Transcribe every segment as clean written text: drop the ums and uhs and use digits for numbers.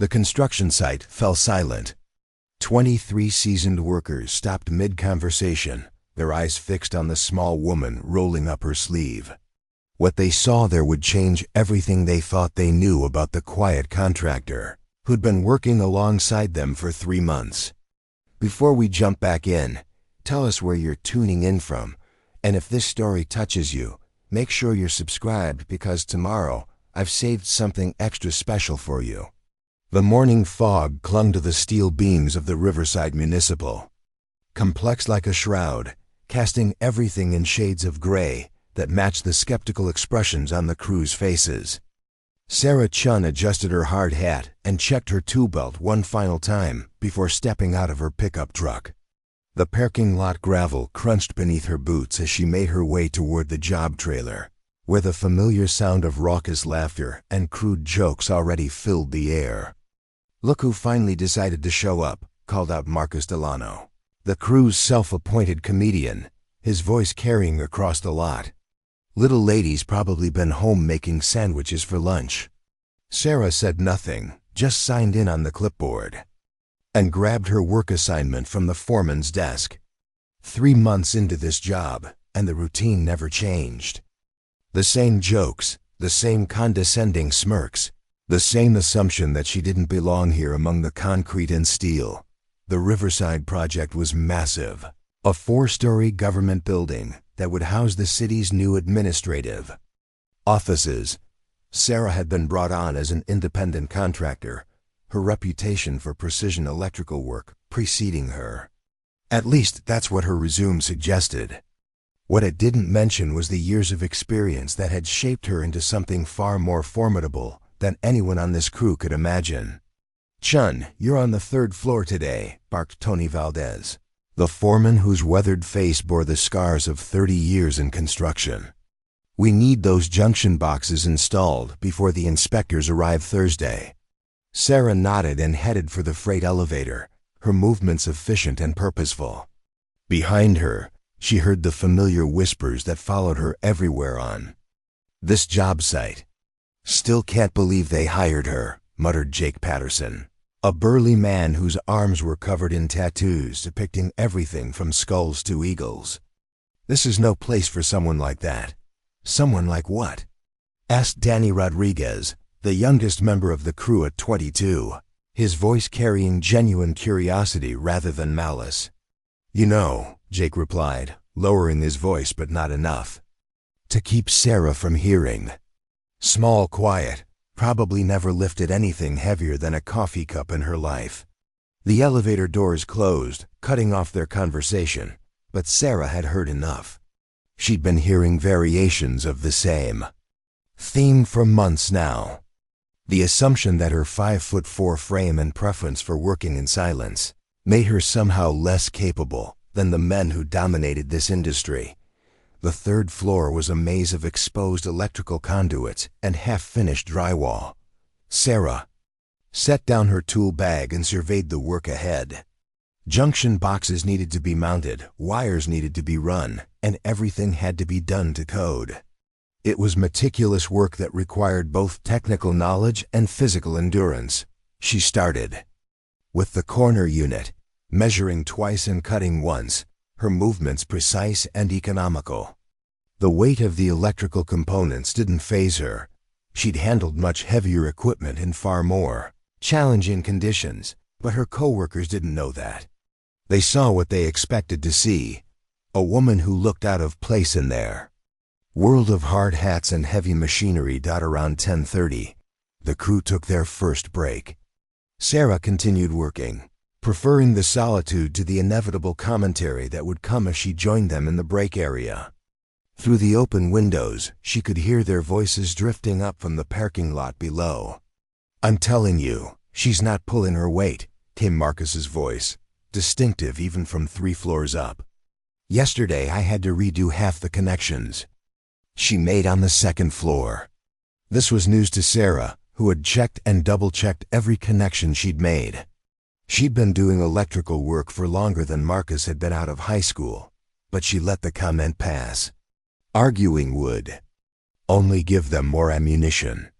The construction site fell silent. 23 seasoned workers stopped mid-conversation, their eyes fixed on the small woman rolling up her sleeve. What they saw there would change everything they thought they knew about the quiet contractor, who'd been working alongside them for 3 months. Before we jump back in, tell us where you're tuning in from, and if this story touches you, make sure you're subscribed because tomorrow I've saved something extra special for you. The morning fog clung to the steel beams of the Riverside Municipal, complex like a shroud, casting everything in shades of gray that matched the skeptical expressions on the crew's faces. Sarah Chun adjusted her hard hat and checked her tool belt one final time before stepping out of her pickup truck. The parking lot gravel crunched beneath her boots as she made her way toward the job trailer, where the familiar sound of raucous laughter and crude jokes already filled the air. "Look who finally decided to show up," called out Marcus Delano, the crew's self-appointed comedian, his voice carrying across the lot. "Little lady's probably been home making sandwiches for lunch." Sarah said nothing, just signed in on the clipboard and grabbed her work assignment from the foreman's desk. 3 months into this job, and the routine never changed. The same jokes, the same condescending smirks, the same assumption that she didn't belong here among the concrete and steel. The Riverside project was massive, a 4-story government building that would house the city's new administrative offices. Sarah had been brought on as an independent contractor, her reputation for precision electrical work preceding her. At least that's what her resume suggested. What it didn't mention was the years of experience that had shaped her into something far more formidable than anyone on this crew could imagine. "Chun, you're on the 3rd floor today," barked Tony Valdez, the foreman whose weathered face bore the scars of 30 years in construction. "We need those junction boxes installed before the inspectors arrive Thursday." Sarah nodded and headed for the freight elevator, her movements efficient and purposeful. Behind her, she heard the familiar whispers that followed her everywhere on this job site. "Still can't believe they hired her," muttered Jake Patterson, a burly man whose arms were covered in tattoos depicting everything from skulls to eagles. "This is no place for someone like that." "Someone like what?" asked Danny Rodriguez, the youngest member of the crew at 22, his voice carrying genuine curiosity rather than malice. "You know," Jake replied, lowering his voice but not enough to keep Sarah from hearing. "Small, quiet, probably never lifted anything heavier than a coffee cup in her life." The elevator doors closed, cutting off their conversation, but Sarah had heard enough. She'd been hearing variations of the same theme for months now. The assumption that her 5'4" frame and preference for working in silence made her somehow less capable than the men who dominated this industry. The 3rd floor was a maze of exposed electrical conduits and half-finished drywall. Sarah set down her tool bag and surveyed the work ahead. Junction boxes needed to be mounted, wires needed to be run, and everything had to be done to code. It was meticulous work that required both technical knowledge and physical endurance. She started with the corner unit, measuring twice and cutting once, her movements precise and economical. The weight of the electrical components didn't faze her. She'd handled much heavier equipment in far more challenging conditions, but her coworkers didn't know that. They saw what they expected to see, a woman who looked out of place in their world of hard hats and heavy machinery. Around 10:30, the crew took their first break. Sarah continued working, preferring the solitude to the inevitable commentary that would come as she joined them in the break area. Through the open windows, she could hear their voices drifting up from the parking lot below. "I'm telling you, she's not pulling her weight," came Marcus's voice, distinctive even from 3 floors up. "Yesterday I had to redo half the connections she made on the 2nd floor." This was news to Sarah, who had checked and double-checked every connection she'd made. She'd been doing electrical work for longer than Marcus had been out of high school, but she let the comment pass. Arguing would only give them more ammunition.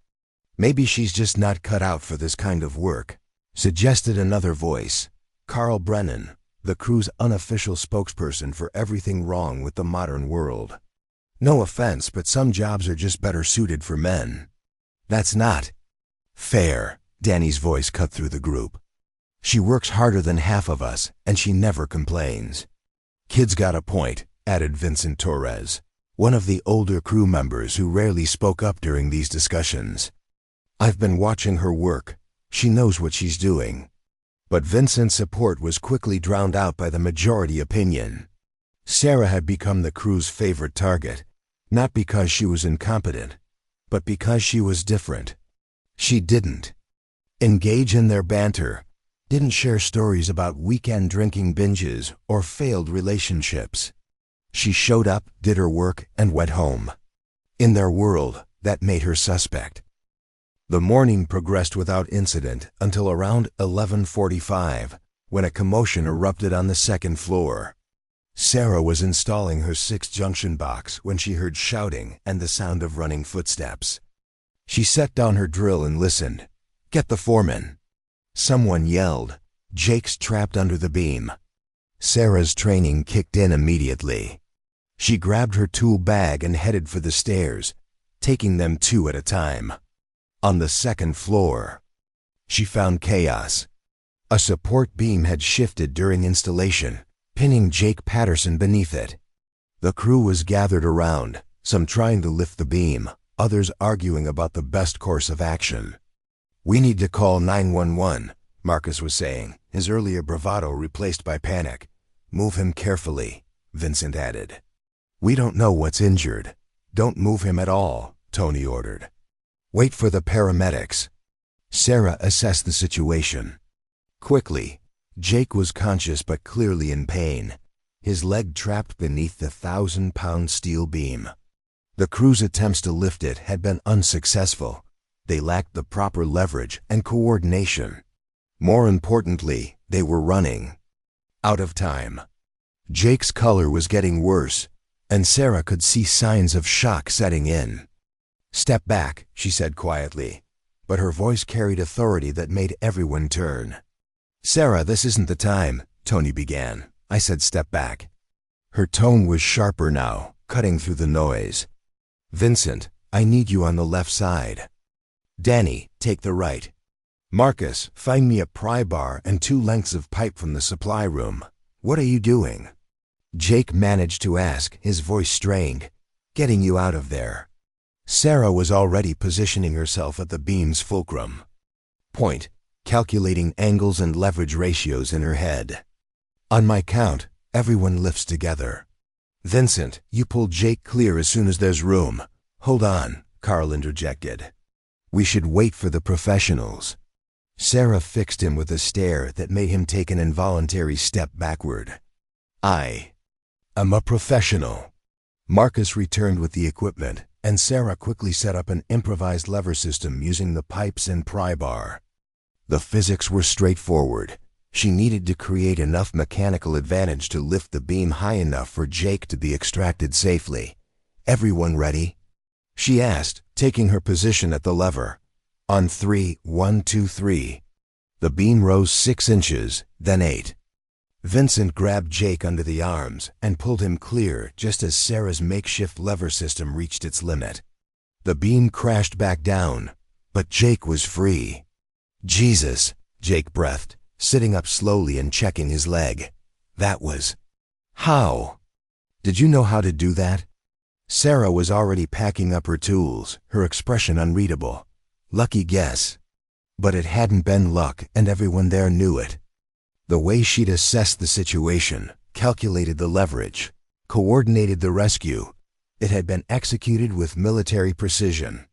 Maybe she's just not cut out for this kind of work, suggested another voice. Carl Brennan, the crew's unofficial spokesperson for everything wrong with the modern world. No offense, but some jobs are just better suited for men. That's not fair, Danny's voice cut through the group. She works harder than half of us, and she never complains. Kid's got a point, added Vincent Torres, one of the older crew members who rarely spoke up during these discussions. I've been watching her work. She knows what she's doing. But Vincent's support was quickly drowned out by the majority opinion. Sarah had become the crew's favorite target, not because she was incompetent, but because she was different. She didn't engage in their banter, didn't share stories about weekend drinking binges or failed relationships. She showed up, did her work, and went home. In their world, that made her suspect. The morning progressed without incident until around 11:45, when a commotion erupted on the second floor. Sarah was installing her 6-junction box when she heard shouting and the sound of running footsteps. She set down her drill and listened. "Get the foreman!" Someone yelled. "Jake's trapped under the beam." Sarah's training kicked in immediately. She grabbed her tool bag and headed for the stairs, taking them 2 at a time. On the second floor, she found chaos. A support beam had shifted during installation, pinning Jake Patterson beneath it. The crew was gathered around, some trying to lift the beam, others arguing about the best course of action. "We need to call 911, Marcus was saying, his earlier bravado replaced by panic. "Move him carefully," Vincent added. "We don't know what's injured." "Don't move him at all," Tony ordered. "Wait for the paramedics." Sarah assessed the situation. Quickly, Jake was conscious but clearly in pain, his leg trapped beneath the 1,000-pound steel beam. The crew's attempts to lift it had been unsuccessful. They lacked the proper leverage and coordination. More importantly, they were running out of time. Jake's color was getting worse, and Sarah could see signs of shock setting in. "Step back," she said quietly, but her voice carried authority that made everyone turn. "Sarah, this isn't the time," Tony began. "I said step back." Her tone was sharper now, cutting through the noise. "Vincent, I need you on the left side. Danny, take the right. Marcus, find me a pry bar and 2 lengths of pipe from the supply room. What are you doing?" Jake managed to ask, his voice strained. "Getting you out of there." Sarah was already positioning herself at the beam's fulcrum. Point, calculating angles and leverage ratios in her head. "On my count, everyone lifts together. Vincent, you pull Jake clear as soon as there's room." "Hold on," Carl interjected. "We should wait for the professionals." Sarah fixed him with a stare that made him take an involuntary step backward. "I am a professional." Marcus returned with the equipment, and Sarah quickly set up an improvised lever system using the pipes and pry bar. The physics were straightforward. She needed to create enough mechanical advantage to lift the beam high enough for Jake to be extracted safely. "Everyone ready?" she asked, taking her position at the lever. "On 3, 1, 2, 3. The beam rose 6 inches, then 8. Vincent grabbed Jake under the arms and pulled him clear just as Sarah's makeshift lever system reached its limit. The beam crashed back down, but Jake was free. "Jesus," Jake breathed, sitting up slowly and checking his leg. "That was... How? Did you know how to do that?" Sarah was already packing up her tools, her expression unreadable. "Lucky guess." But it hadn't been luck, and everyone there knew it. The way she'd assessed the situation, calculated the leverage, coordinated the rescue, it had been executed with military precision.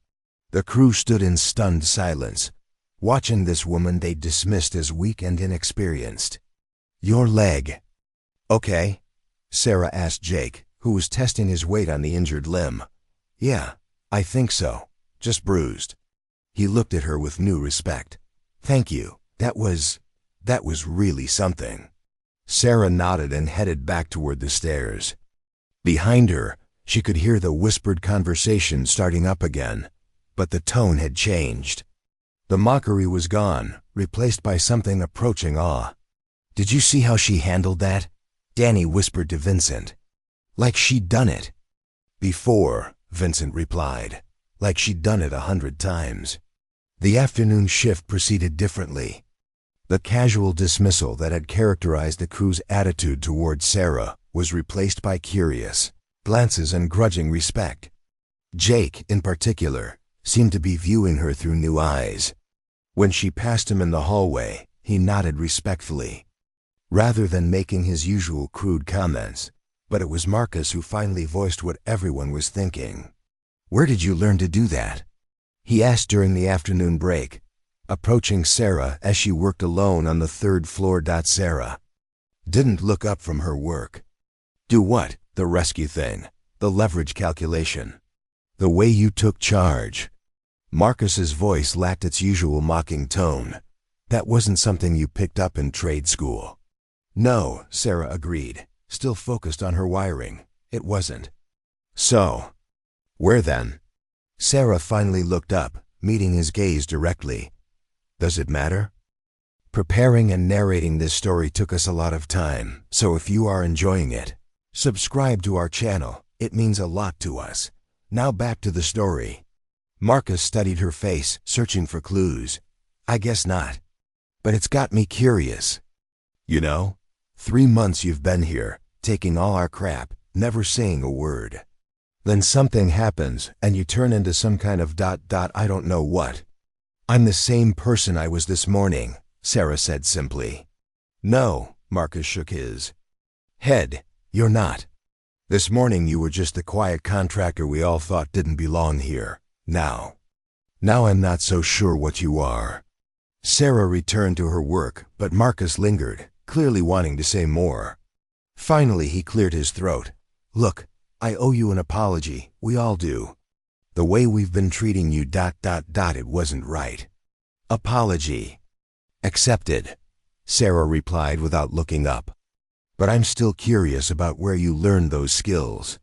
The crew stood in stunned silence, watching this woman they dismissed as weak and inexperienced. "Your leg." "Okay?" Sarah asked Jake, who was testing his weight on the injured limb. "Yeah, I think so. Just bruised." He looked at her with new respect. "Thank you. That was really something." Sarah nodded and headed back toward the stairs. Behind her, she could hear the whispered conversation starting up again. But the tone had changed. The mockery was gone, replaced by something approaching awe. "Did you see how she handled that?" Danny whispered to Vincent. "Like she'd done it." "Before," Vincent replied. "Like she'd done it 100 times." The afternoon shift proceeded differently. The casual dismissal that had characterized the crew's attitude toward Sarah was replaced by curious glances and grudging respect. Jake, in particular, seemed to be viewing her through new eyes. When she passed him in the hallway, he nodded respectfully, rather than making his usual crude comments. But it was Marcus who finally voiced what everyone was thinking. "Where did you learn to do that?" he asked during the afternoon break, approaching Sarah as she worked alone on the 3rd floor. Sarah didn't look up from her work. "Do what?" "The rescue thing. The leverage calculation. The way you took charge." Marcus's voice lacked its usual mocking tone. "That wasn't something you picked up in trade school." "No," Sarah agreed, still focused on her wiring. "It wasn't." "So, where then?" Sarah finally looked up, meeting his gaze directly. "Does it matter?" Preparing and narrating this story took us a lot of time, so if you are enjoying it, subscribe to our channel. It means a lot to us. Now back to the story. Marcus studied her face, searching for clues. "I guess not. But it's got me curious. You know, 3 months you've been here, taking all our crap, never saying a word. Then something happens, and you turn into some kind of I don't know what." "I'm the same person I was this morning," Sarah said simply. "No," Marcus shook his head. "You're not. This morning you were just the quiet contractor we all thought didn't belong here. Now I'm not so sure what you are." Sarah returned to her work, but Marcus lingered, clearly wanting to say more. Finally he cleared his throat. "Look, I owe you an apology. We all do. The way we've been treating you. It wasn't right." "Apology accepted," Sarah replied without looking up. "But I'm still curious about where you learned those skills."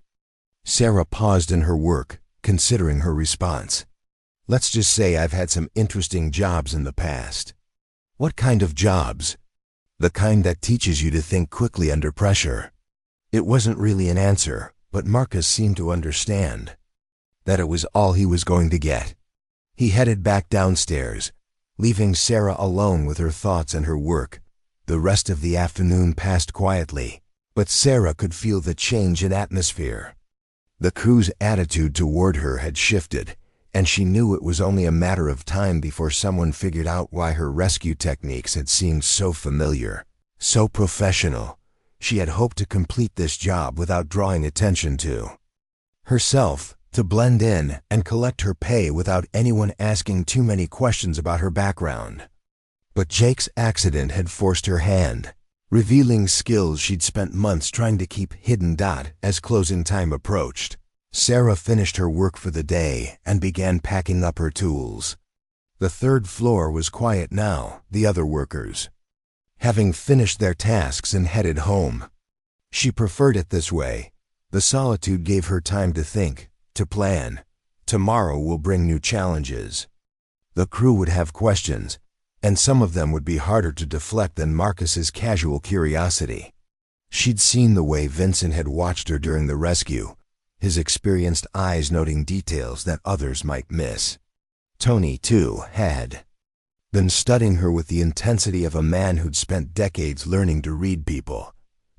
Sarah paused in her work, considering her response. "Let's just say I've had some interesting jobs in the past." "What kind of jobs?" "The kind that teaches you to think quickly under pressure." It wasn't really an answer, but Marcus seemed to understand that it was all he was going to get. He headed back downstairs, leaving Sarah alone with her thoughts and her work. The rest of the afternoon passed quietly, but Sarah could feel the change in atmosphere. The crew's attitude toward her had shifted, and she knew it was only a matter of time before someone figured out why her rescue techniques had seemed so familiar, so professional. She had hoped to complete this job without drawing attention to herself, to blend in and collect her pay without anyone asking too many questions about her background. But Jake's accident had forced her hand, revealing skills she'd spent months trying to keep hidden. As closing time approached, Sarah finished her work for the day and began packing up her tools. The 3rd floor was quiet now, the other workers having finished their tasks and headed home. She preferred it this way. The solitude gave her time to think, to plan. Tomorrow will bring new challenges. The crew would have questions, and some of them would be harder to deflect than Marcus's casual curiosity. She'd seen the way Vincent had watched her during the rescue, his experienced eyes noting details that others might miss. Tony, too, had been studying her with the intensity of a man who'd spent decades learning to read people.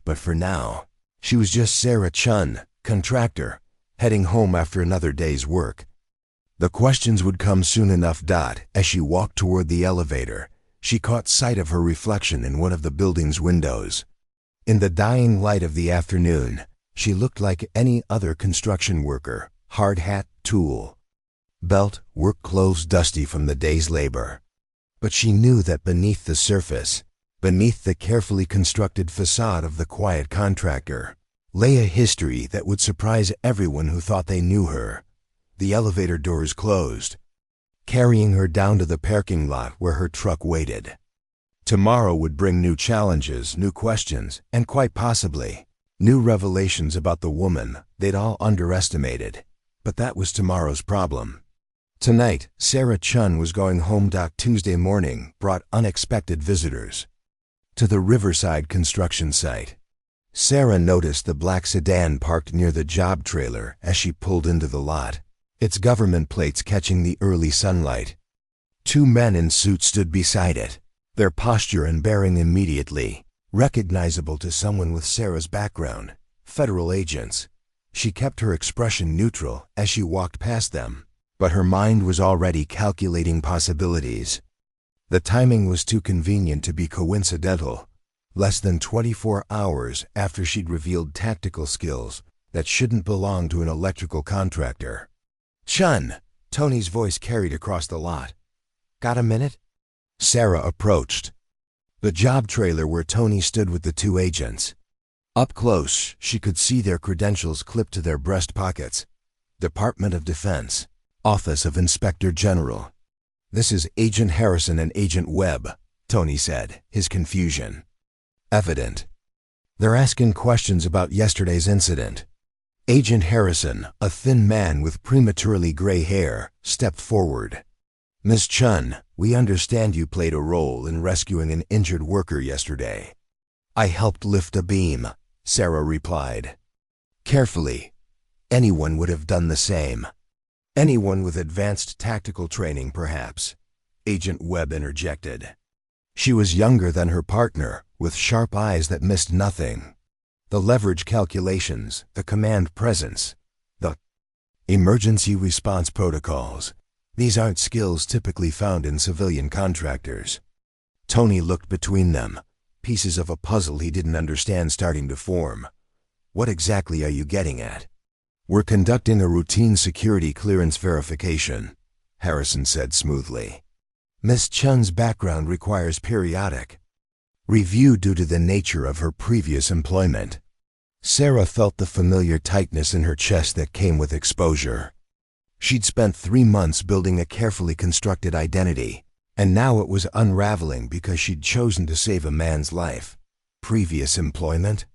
But for now, she was just Sarah Chun, contractor, heading home after another day's work. The questions would come soon enough. As she walked toward the elevator, she caught sight of her reflection in one of the building's windows. In the dying light of the afternoon, she looked like any other construction worker, hard hat, tool belt, work clothes dusty from the day's labor. But she knew that beneath the surface, beneath the carefully constructed facade of the quiet contractor, lay a history that would surprise everyone who thought they knew her. The elevator doors closed, carrying her down to the parking lot where her truck waited. Tomorrow would bring new challenges, new questions, and quite possibly new revelations about the woman they'd all underestimated. But that was tomorrow's problem. Tonight, Sarah Chun was going home. Tuesday morning brought unexpected visitors to the Riverside construction site. Sarah noticed the black sedan parked near the job trailer as she pulled into the lot, its government plates catching the early sunlight. Two men in suits stood beside it, their posture and bearing immediately recognizable to someone with Sarah's background, federal agents. She kept her expression neutral as she walked past them, but her mind was already calculating possibilities. The timing was too convenient to be coincidental. Less than 24 hours after she'd revealed tactical skills that shouldn't belong to an electrical contractor. "Chun," Tony's voice carried across the lot. "Got a minute?" Sarah approached the job trailer where Tony stood with the two agents. Up close, she could see their credentials clipped to their breast pockets. Department of Defense, Office of Inspector General. "This is Agent Harrison and Agent Webb," Tony said, his confusion evident. "They're asking questions about yesterday's incident." Agent Harrison, a thin man with prematurely gray hair, stepped forward. "Miss Chun, we understand you played a role in rescuing an injured worker yesterday." "I helped lift a beam," Sarah replied. Carefully, anyone would have done the same. "Anyone with advanced tactical training, perhaps," Agent Webb interjected. She was younger than her partner, with sharp eyes that missed nothing. The leverage calculations, the command presence, the emergency response protocols. These aren't skills typically found in civilian contractors. Tony looked between them, pieces of a puzzle he didn't understand starting to form. "What exactly are you getting at?" "We're conducting a routine security clearance verification," Harrison said smoothly. "Miss Chun's background requires periodic review due to the nature of her previous employment." Sarah felt the familiar tightness in her chest that came with exposure. She'd spent 3 months building a carefully constructed identity, and now it was unraveling because she'd chosen to save a man's life. Previous employment?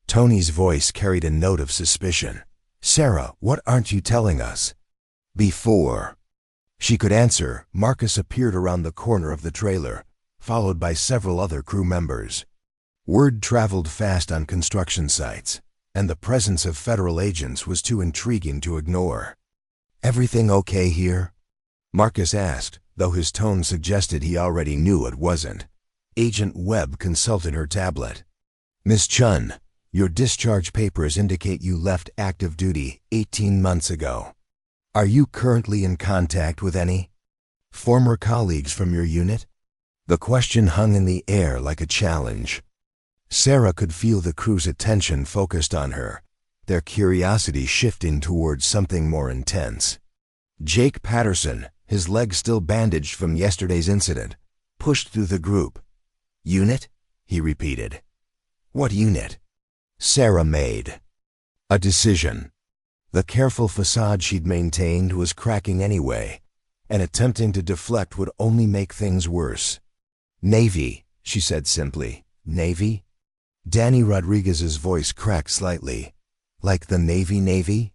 Tony's voice carried a note of suspicion. "Sarah, what aren't you telling us?" Before she could answer, Marcus appeared around the corner of the trailer, followed by several other crew members. Word traveled fast on construction sites, and the presence of federal agents was too intriguing to ignore. "Everything okay here?" Marcus asked, though his tone suggested he already knew it wasn't. Agent Webb consulted her tablet. "Miss Chun, your discharge papers indicate you left active duty 18 months ago. Are you currently in contact with any former colleagues from your unit?" The question hung in the air like a challenge. Sarah could feel the crew's attention focused on her, their curiosity shifting towards something more intense. Jake Patterson, his leg still bandaged from yesterday's incident, pushed through the group. "Unit?" he repeated. "What unit?" Sarah made a decision. The careful facade she'd maintained was cracking anyway, and attempting to deflect would only make things worse. "Navy," she said simply. "Navy?" Danny Rodriguez's voice cracked slightly. "Like the Navy?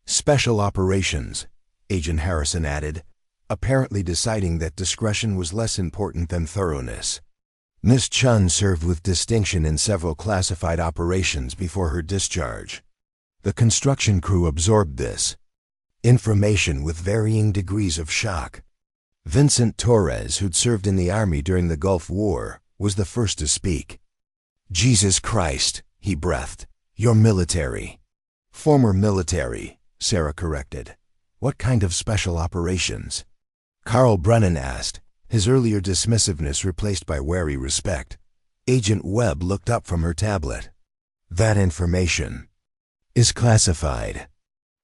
"Special Operations," Agent Harrison added, apparently deciding that discretion was less important than thoroughness. Miss Chun served with distinction in several classified operations before her discharge. The construction crew absorbed this information with varying degrees of shock. Vincent Torres, who'd served in the Army during the Gulf War, was the first to speak. "Jesus Christ," he breathed. "You're military." "Former military," Sarah corrected. "What kind of special operations?" Carl Brennan asked, his earlier dismissiveness replaced by wary respect. Agent Webb looked up from her tablet. "That information is classified.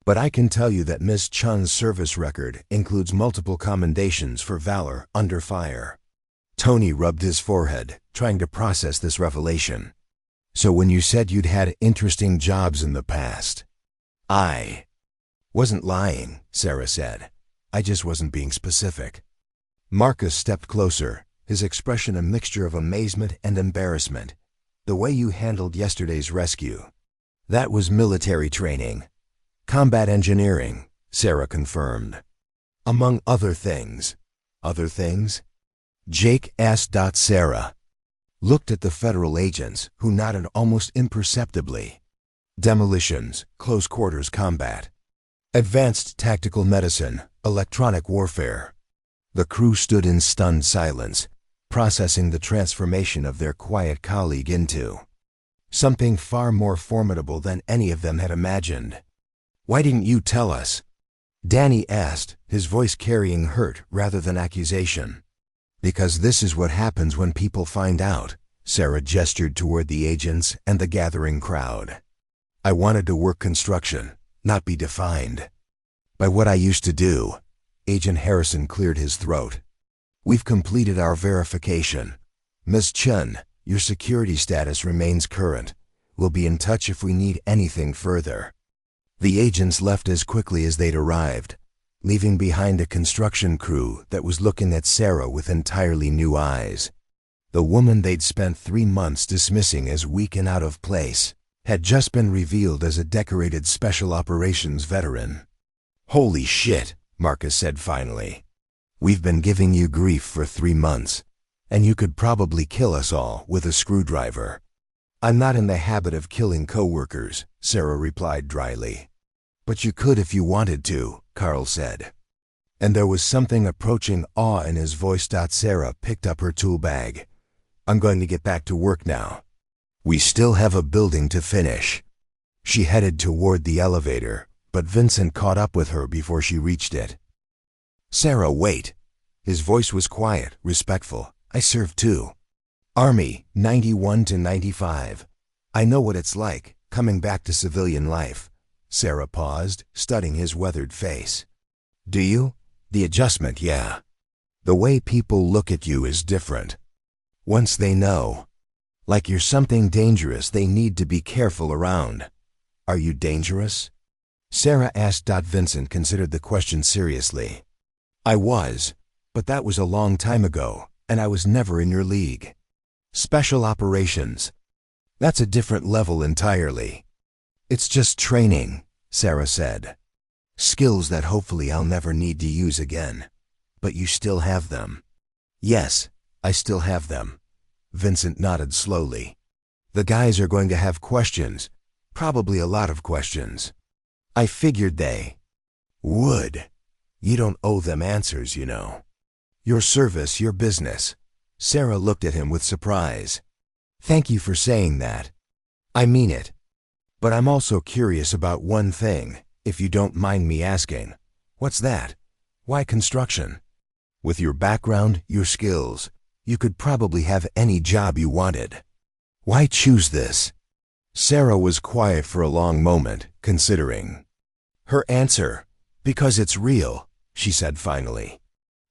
But I can tell you that Miss Chun's service record includes multiple commendations for valor under fire." Tony rubbed his forehead, trying to process this revelation. "So when you said you'd had interesting jobs in the past?" "I wasn't lying," Sarah said. "I just wasn't being specific." Marcus stepped closer, his expression a mixture of amazement and embarrassment. "The way you handled yesterday's rescue, that was military training." "Combat engineering," Sarah confirmed. Among other things. Other things? Jake asked. Sarah looked at the federal agents, who nodded almost imperceptibly. Demolitions, close quarters combat, advanced tactical medicine, electronic warfare. The crew stood in stunned silence, processing the transformation of their quiet colleague into something far more formidable than any of them had imagined. "Why didn't you tell us?" Danny asked, his voice carrying hurt rather than accusation. "Because this is what happens when people find out." Sarah gestured toward the agents and the gathering crowd. "I wanted to work construction, not be defined by what I used to do." Agent Harrison cleared his throat. "We've completed our verification. Ms. Chun, your security status remains current. We'll be in touch if we need anything further." The agents left as quickly as they'd arrived, leaving behind a construction crew that was looking at Sarah with entirely new eyes. The woman they'd spent 3 months dismissing as weak and out of place had just been revealed as a decorated special operations veteran. "Holy shit," Marcus said finally. "We've been giving you grief for 3 months, and you could probably kill us all with a screwdriver." "I'm not in the habit of killing coworkers," Sarah replied dryly. "But you could if you wanted to," Carl said. And there was something approaching awe in his voice. Sarah picked up her tool bag. "I'm going to get back to work now. We still have a building to finish." She headed toward the elevator, but Vincent caught up with her before she reached it. "Sarah, wait." His voice was quiet, respectful. "I served too. Army, 91 to 95. I know what it's like, coming back to civilian life." Sarah paused, studying his weathered face. "Do you?" "The adjustment, yeah. The way people look at you is different. Once they know, like you're something dangerous they need to be careful around." "Are you dangerous?" Sarah asked. Vincent considered the question seriously. "I was, but that was a long time ago, and I was never in your league. Special operations, that's a different level entirely." "It's just training," Sarah said. "Skills that hopefully I'll never need to use again." "But you still have them." "Yes, I still have them." Vincent nodded slowly. "The guys are going to have questions, probably a lot of questions." "I figured they would. You don't owe them answers, you know. Your service, your business." Sarah looked at him with surprise. "Thank you for saying that. I mean it. But I'm also curious about one thing, if you don't mind me asking." "What's that?" "Why construction? With your background, your skills, you could probably have any job you wanted. Why choose this?" Sarah was quiet for a long moment, considering. Her answer, "Because it's real," she said finally.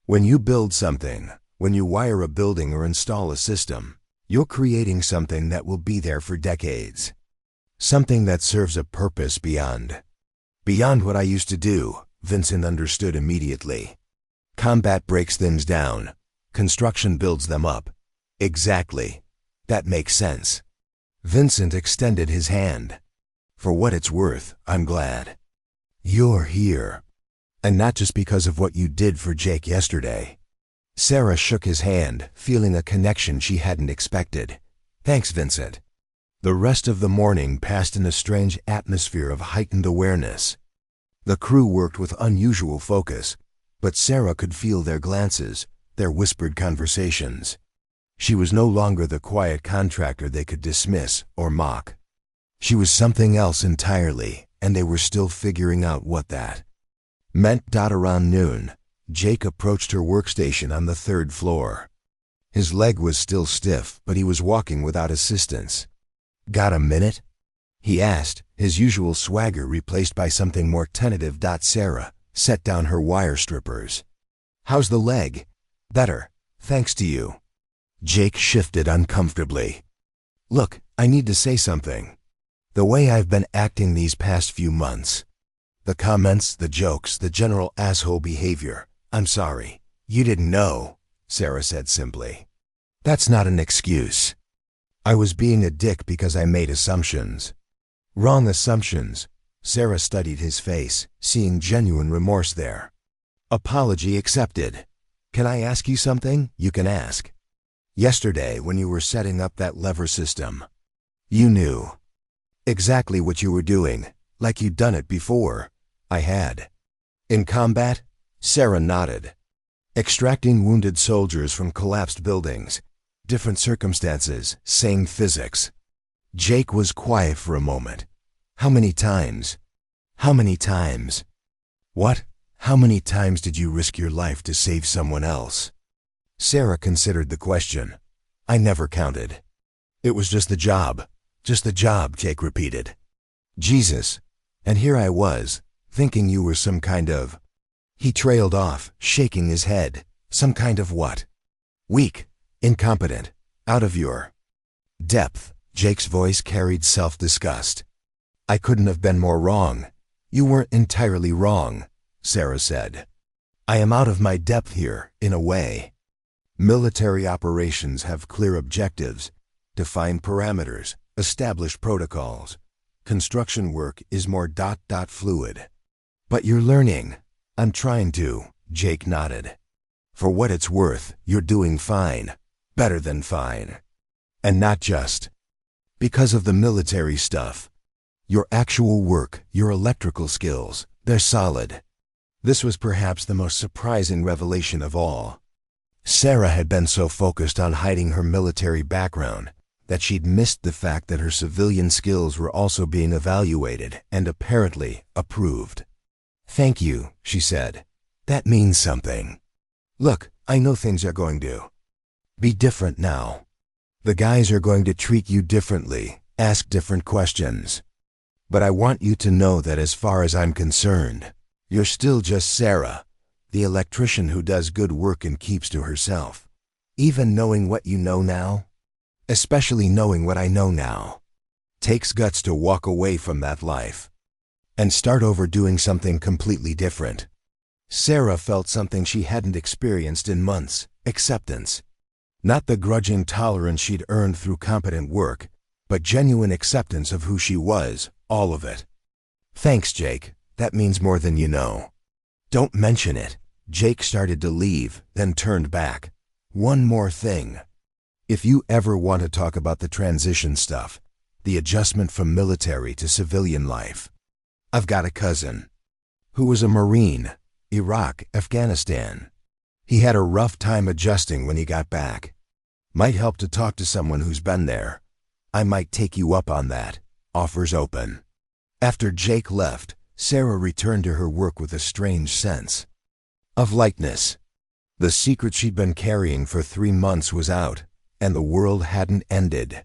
"When you build something, when you wire a building or install a system, you're creating something that will be there for decades. Something that serves a purpose beyond what I used to do." Vincent understood immediately. "Combat breaks things down. Construction builds them up." "Exactly. That makes sense." Vincent extended his hand. "For what it's worth, I'm glad you're here. And not just because of what you did for Jake yesterday." Sarah shook his hand, feeling a connection she hadn't expected. "Thanks, Vincent." The rest of the morning passed in a strange atmosphere of heightened awareness. The crew worked with unusual focus, but Sarah could feel their glances, their whispered conversations. She was no longer the quiet contractor they could dismiss or mock. She was something else entirely, and they were still figuring out what that meant. Around noon, Jake approached her workstation on the 3rd floor. His leg was still stiff, but he was walking without assistance. "Got a minute?" he asked, his usual swagger replaced by something more tentative. Sarah set down her wire strippers. "How's the leg?" "Better, thanks to you." Jake shifted uncomfortably. "Look, I need to say something. The way I've been acting these past few months, the comments, the jokes, the general asshole behavior, I'm sorry. You didn't know," Sarah said simply. "That's not an excuse. I was being a dick because I made assumptions." "Wrong assumptions." Sarah studied his face, seeing genuine remorse there. Apology accepted. Can I ask you something? You can ask. Yesterday, when you were setting up that lever system, you knew exactly what you were doing, like you'd done it before. I had. In combat? Sarah nodded. Extracting wounded soldiers from collapsed buildings. Different circumstances, same physics. Jake was quiet for a moment. How many times? How many times? What? How many times did you risk your life to save someone else? Sarah considered the question. I never counted. It was just the job. Just the job, Jake repeated. Jesus. And here I was, thinking you were some kind of... He trailed off, shaking his head. Some kind of what? Weak, incompetent, out of your depth. Jake's voice carried self-disgust. I couldn't have been more wrong. You weren't entirely wrong, Sarah said. I am out of my depth here, in a way. Military operations have clear objectives, defined parameters, established protocols. Construction work is more fluid. But you're learning. I'm trying to, Jake nodded. For what it's worth, you're doing fine. Better than fine. And not just because of the military stuff. Your actual work, your electrical skills, they're solid. This was perhaps the most surprising revelation of all. Sarah had been so focused on hiding her military background that she'd missed the fact that her civilian skills were also being evaluated and apparently approved. Thank you, she said. That means something. Look, I know things are going to be different now. The guys are going to treat you differently, ask different questions. But I want you to know that as far as I'm concerned, you're still just Sarah, the electrician who does good work and keeps to herself. Even knowing what you know now, especially knowing what I know now, takes guts to walk away from that life and start over doing something completely different. Sarah felt something she hadn't experienced in months, acceptance. Not the grudging tolerance she'd earned through competent work, but genuine acceptance of who she was, all of it. Thanks, Jake. That means more than you know. Don't mention it. Jake started to leave, then turned back. One more thing. If you ever want to talk about the transition stuff, the adjustment from military to civilian life, I've got a cousin who was a Marine, Iraq, Afghanistan. He had a rough time adjusting when he got back. Might help to talk to someone who's been there. I might take you up on that. Offers open. After Jake left, Sarah returned to her work with a strange sense of lightness. The secret she'd been carrying for 3 months was out, and the world hadn't ended.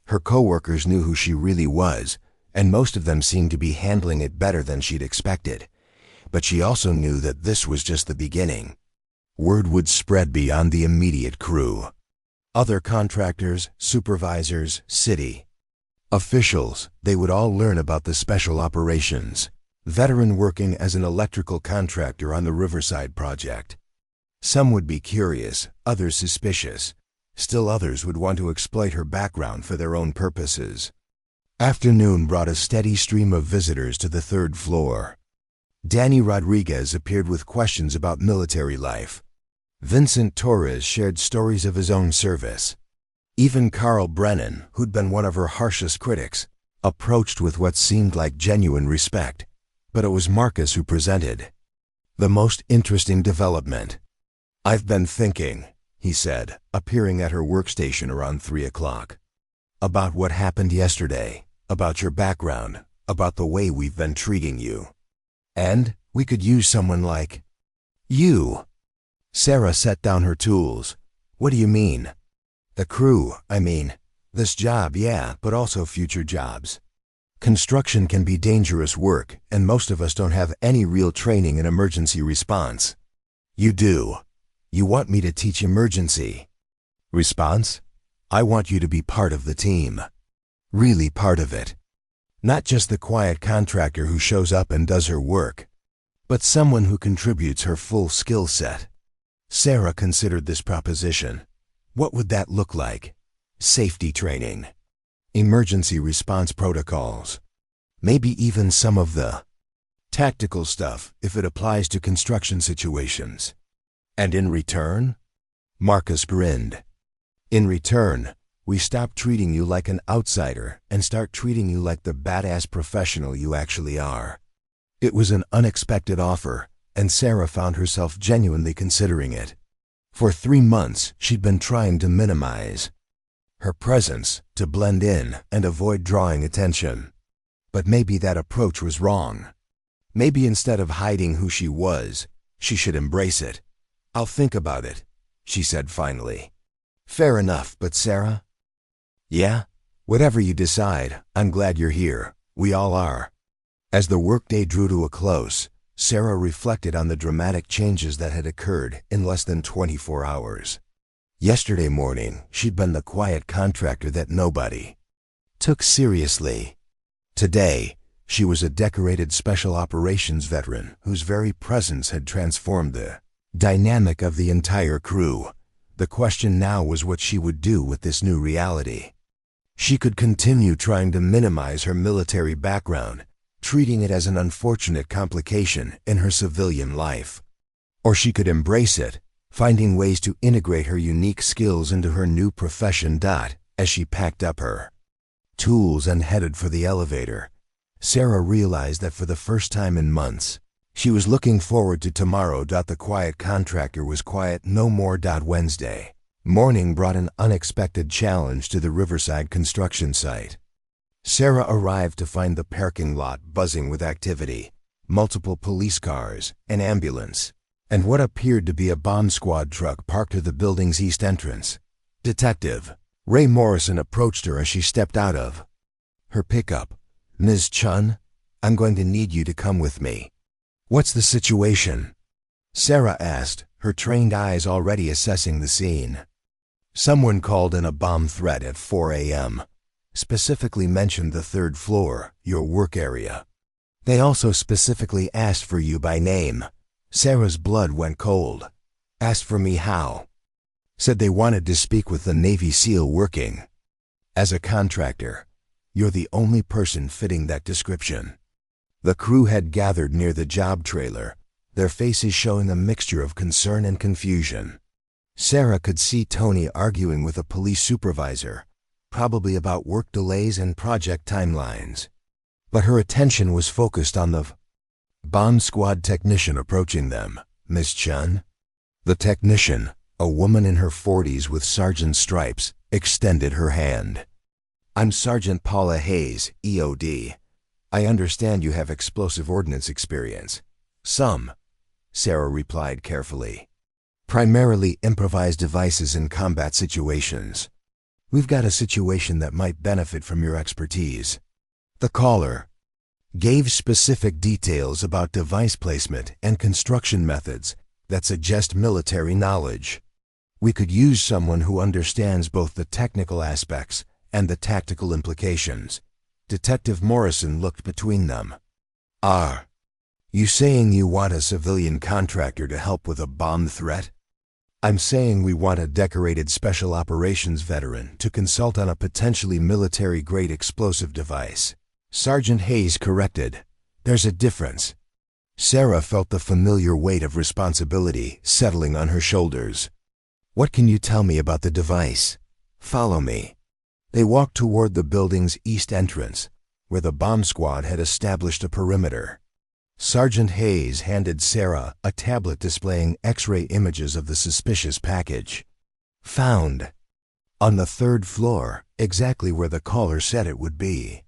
Her coworkers knew who she really was, and most of them seemed to be handling it better than she'd expected. But she also knew that this was just the beginning. Word would spread beyond the immediate crew. Other contractors, supervisors, city officials, they would all learn about the special operations. Veteran working as an electrical contractor on the Riverside project. Some would be curious, others suspicious. Still others would want to exploit her background for their own purposes. Afternoon brought a steady stream of visitors to the 3rd floor. Danny Rodriguez appeared with questions about military life. Vincent Torres shared stories of his own service. Even Carl Brennan, who'd been one of her harshest critics, approached with what seemed like genuine respect. But it was Marcus who presented the most interesting development. I've been thinking, he said, appearing at her workstation around 3 o'clock. About what happened yesterday, about your background, about the way we've been treating you. And we could use someone like you. Sarah set down her tools. What do you mean? The crew, I mean. This job, yeah, but also future jobs. Construction can be dangerous work, and most of us don't have any real training in emergency response. You do. You want me to teach emergency response? I want you to be part of the team. Really part of it. Not just the quiet contractor who shows up and does her work, but someone who contributes her full skill set. Sarah considered this proposition. What would that look like? Safety training. Emergency response protocols. Maybe even some of the Tactical stuff if it applies to construction situations. And in return? Marcus grinned. In return, we stop treating you like an outsider and start treating you like the badass professional you actually are. It was an unexpected offer, and Sarah found herself genuinely considering it. For 3 months, she'd been trying to minimize her presence, to blend in and avoid drawing attention. But maybe that approach was wrong. Maybe instead of hiding who she was, she should embrace it. I'll think about it, she said finally. Fair enough, but Sarah? Yeah? Whatever you decide, I'm glad you're here. We all are. As the workday drew to a close, Sarah reflected on the dramatic changes that had occurred in less than 24 hours. Yesterday morning, she'd been the quiet contractor that nobody took seriously. Today, she was a decorated special operations veteran whose very presence had transformed the dynamic of the entire crew. The question now was what she would do with this new reality. She could continue trying to minimize her military background, treating it as an unfortunate complication in her civilian life. Or she could embrace it, finding ways to integrate her unique skills into her new profession. As she packed up her tools and headed for the elevator, Sarah realized that for the first time in months, she was looking forward to tomorrow. The quiet contractor was quiet no more. Wednesday morning brought an unexpected challenge to the Riverside construction site. Sarah arrived to find the parking lot buzzing with activity, multiple police cars, an ambulance, and what appeared to be a bomb squad truck parked at the building's east entrance. Detective Ray Morrison approached her as she stepped out of her pickup. Ms. Chun, I'm going to need you to come with me. What's the situation? Sarah asked, her trained eyes already assessing the scene. Someone called in a bomb threat at 4 a.m., specifically mentioned the 3rd floor, your work area. They also specifically asked for you by name. Sarah's blood went cold. Asked for me how? Said they wanted to speak with the Navy SEAL working as a contractor. You're the only person fitting that description. The crew had gathered near the job trailer, their faces showing a mixture of concern and confusion. Sarah could see Tony arguing with a police supervisor, probably about work delays and project timelines. But her attention was focused on the bomb squad technician approaching them. Miss Chun? The technician, a woman in her 40s with sergeant's stripes, extended her hand. I'm Sergeant Paula Hayes, EOD. I understand you have explosive ordnance experience. Some, Sarah replied carefully. Primarily improvised devices in combat situations. We've got a situation that might benefit from your expertise. The caller gave specific details about device placement and construction methods that suggest military knowledge. We could use someone who understands both the technical aspects and the tactical implications. Detective Morrison looked between them. Are you saying you want a civilian contractor to help with a bomb threat? I'm saying we want a decorated special operations veteran to consult on a potentially military-grade explosive device. Sergeant Hayes corrected. There's a difference. Sarah felt the familiar weight of responsibility settling on her shoulders. What can you tell me about the device? Follow me. They walked toward the building's east entrance, where the bomb squad had established a perimeter. Sergeant Hayes handed Sarah a tablet displaying X-ray images of the suspicious package. Found on the 3rd floor, exactly where the caller said it would be.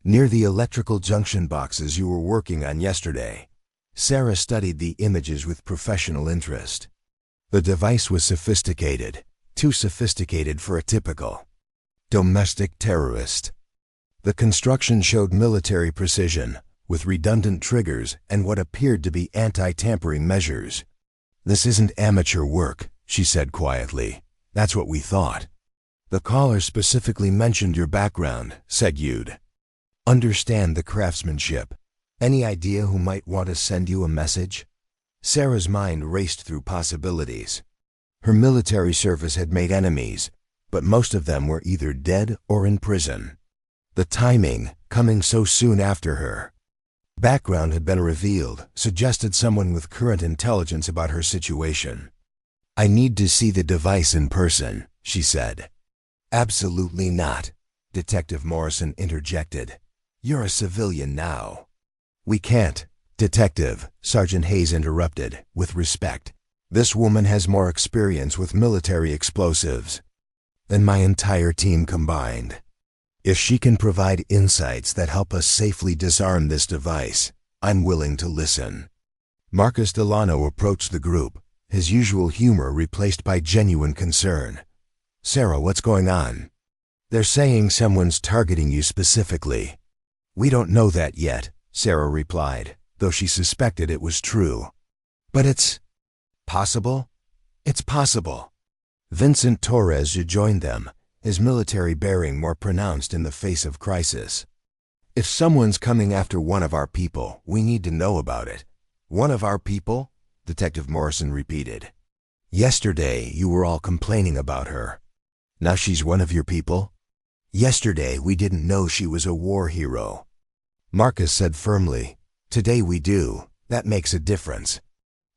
Near the electrical junction boxes you were working on yesterday. Sarah studied the images with professional interest. The device was sophisticated, too sophisticated for a typical domestic terrorist. The construction showed military precision, with redundant triggers and what appeared to be anti-tampering measures. This isn't amateur work, she said quietly. That's what we thought. The caller specifically mentioned your background, said You'd understand the craftsmanship. Any idea who might want to send you a message? Sarah's mind raced through possibilities. Her military service had made enemies, but most of them were either dead or in prison. The timing, coming so soon after her Background had been revealed, suggested someone with current intelligence about her situation. "I need to see the device in person," she said. "Absolutely not," Detective Morrison interjected. "You're a civilian now." "We can't, Detective," Sergeant Hayes interrupted, with respect. "This woman has more experience with military explosives than my entire team combined. If she can provide insights that help us safely disarm this device, I'm willing to listen." Marcus Delano approached the group, his usual humor replaced by genuine concern. "Sarah, what's going on?" "They're saying someone's targeting you specifically." "We don't know that yet," Sarah replied, though she suspected it was true. "But it's possible? It's possible." Vincent Torres joined them, his military bearing more pronounced in the face of crisis. "If someone's coming after one of our people, we need to know about it." "One of our people?" Detective Morrison repeated. "Yesterday, you were all complaining about her. Now she's one of your people?" "Yesterday, we didn't know she was a war hero," Marcus said firmly. "Today we do. That makes a difference."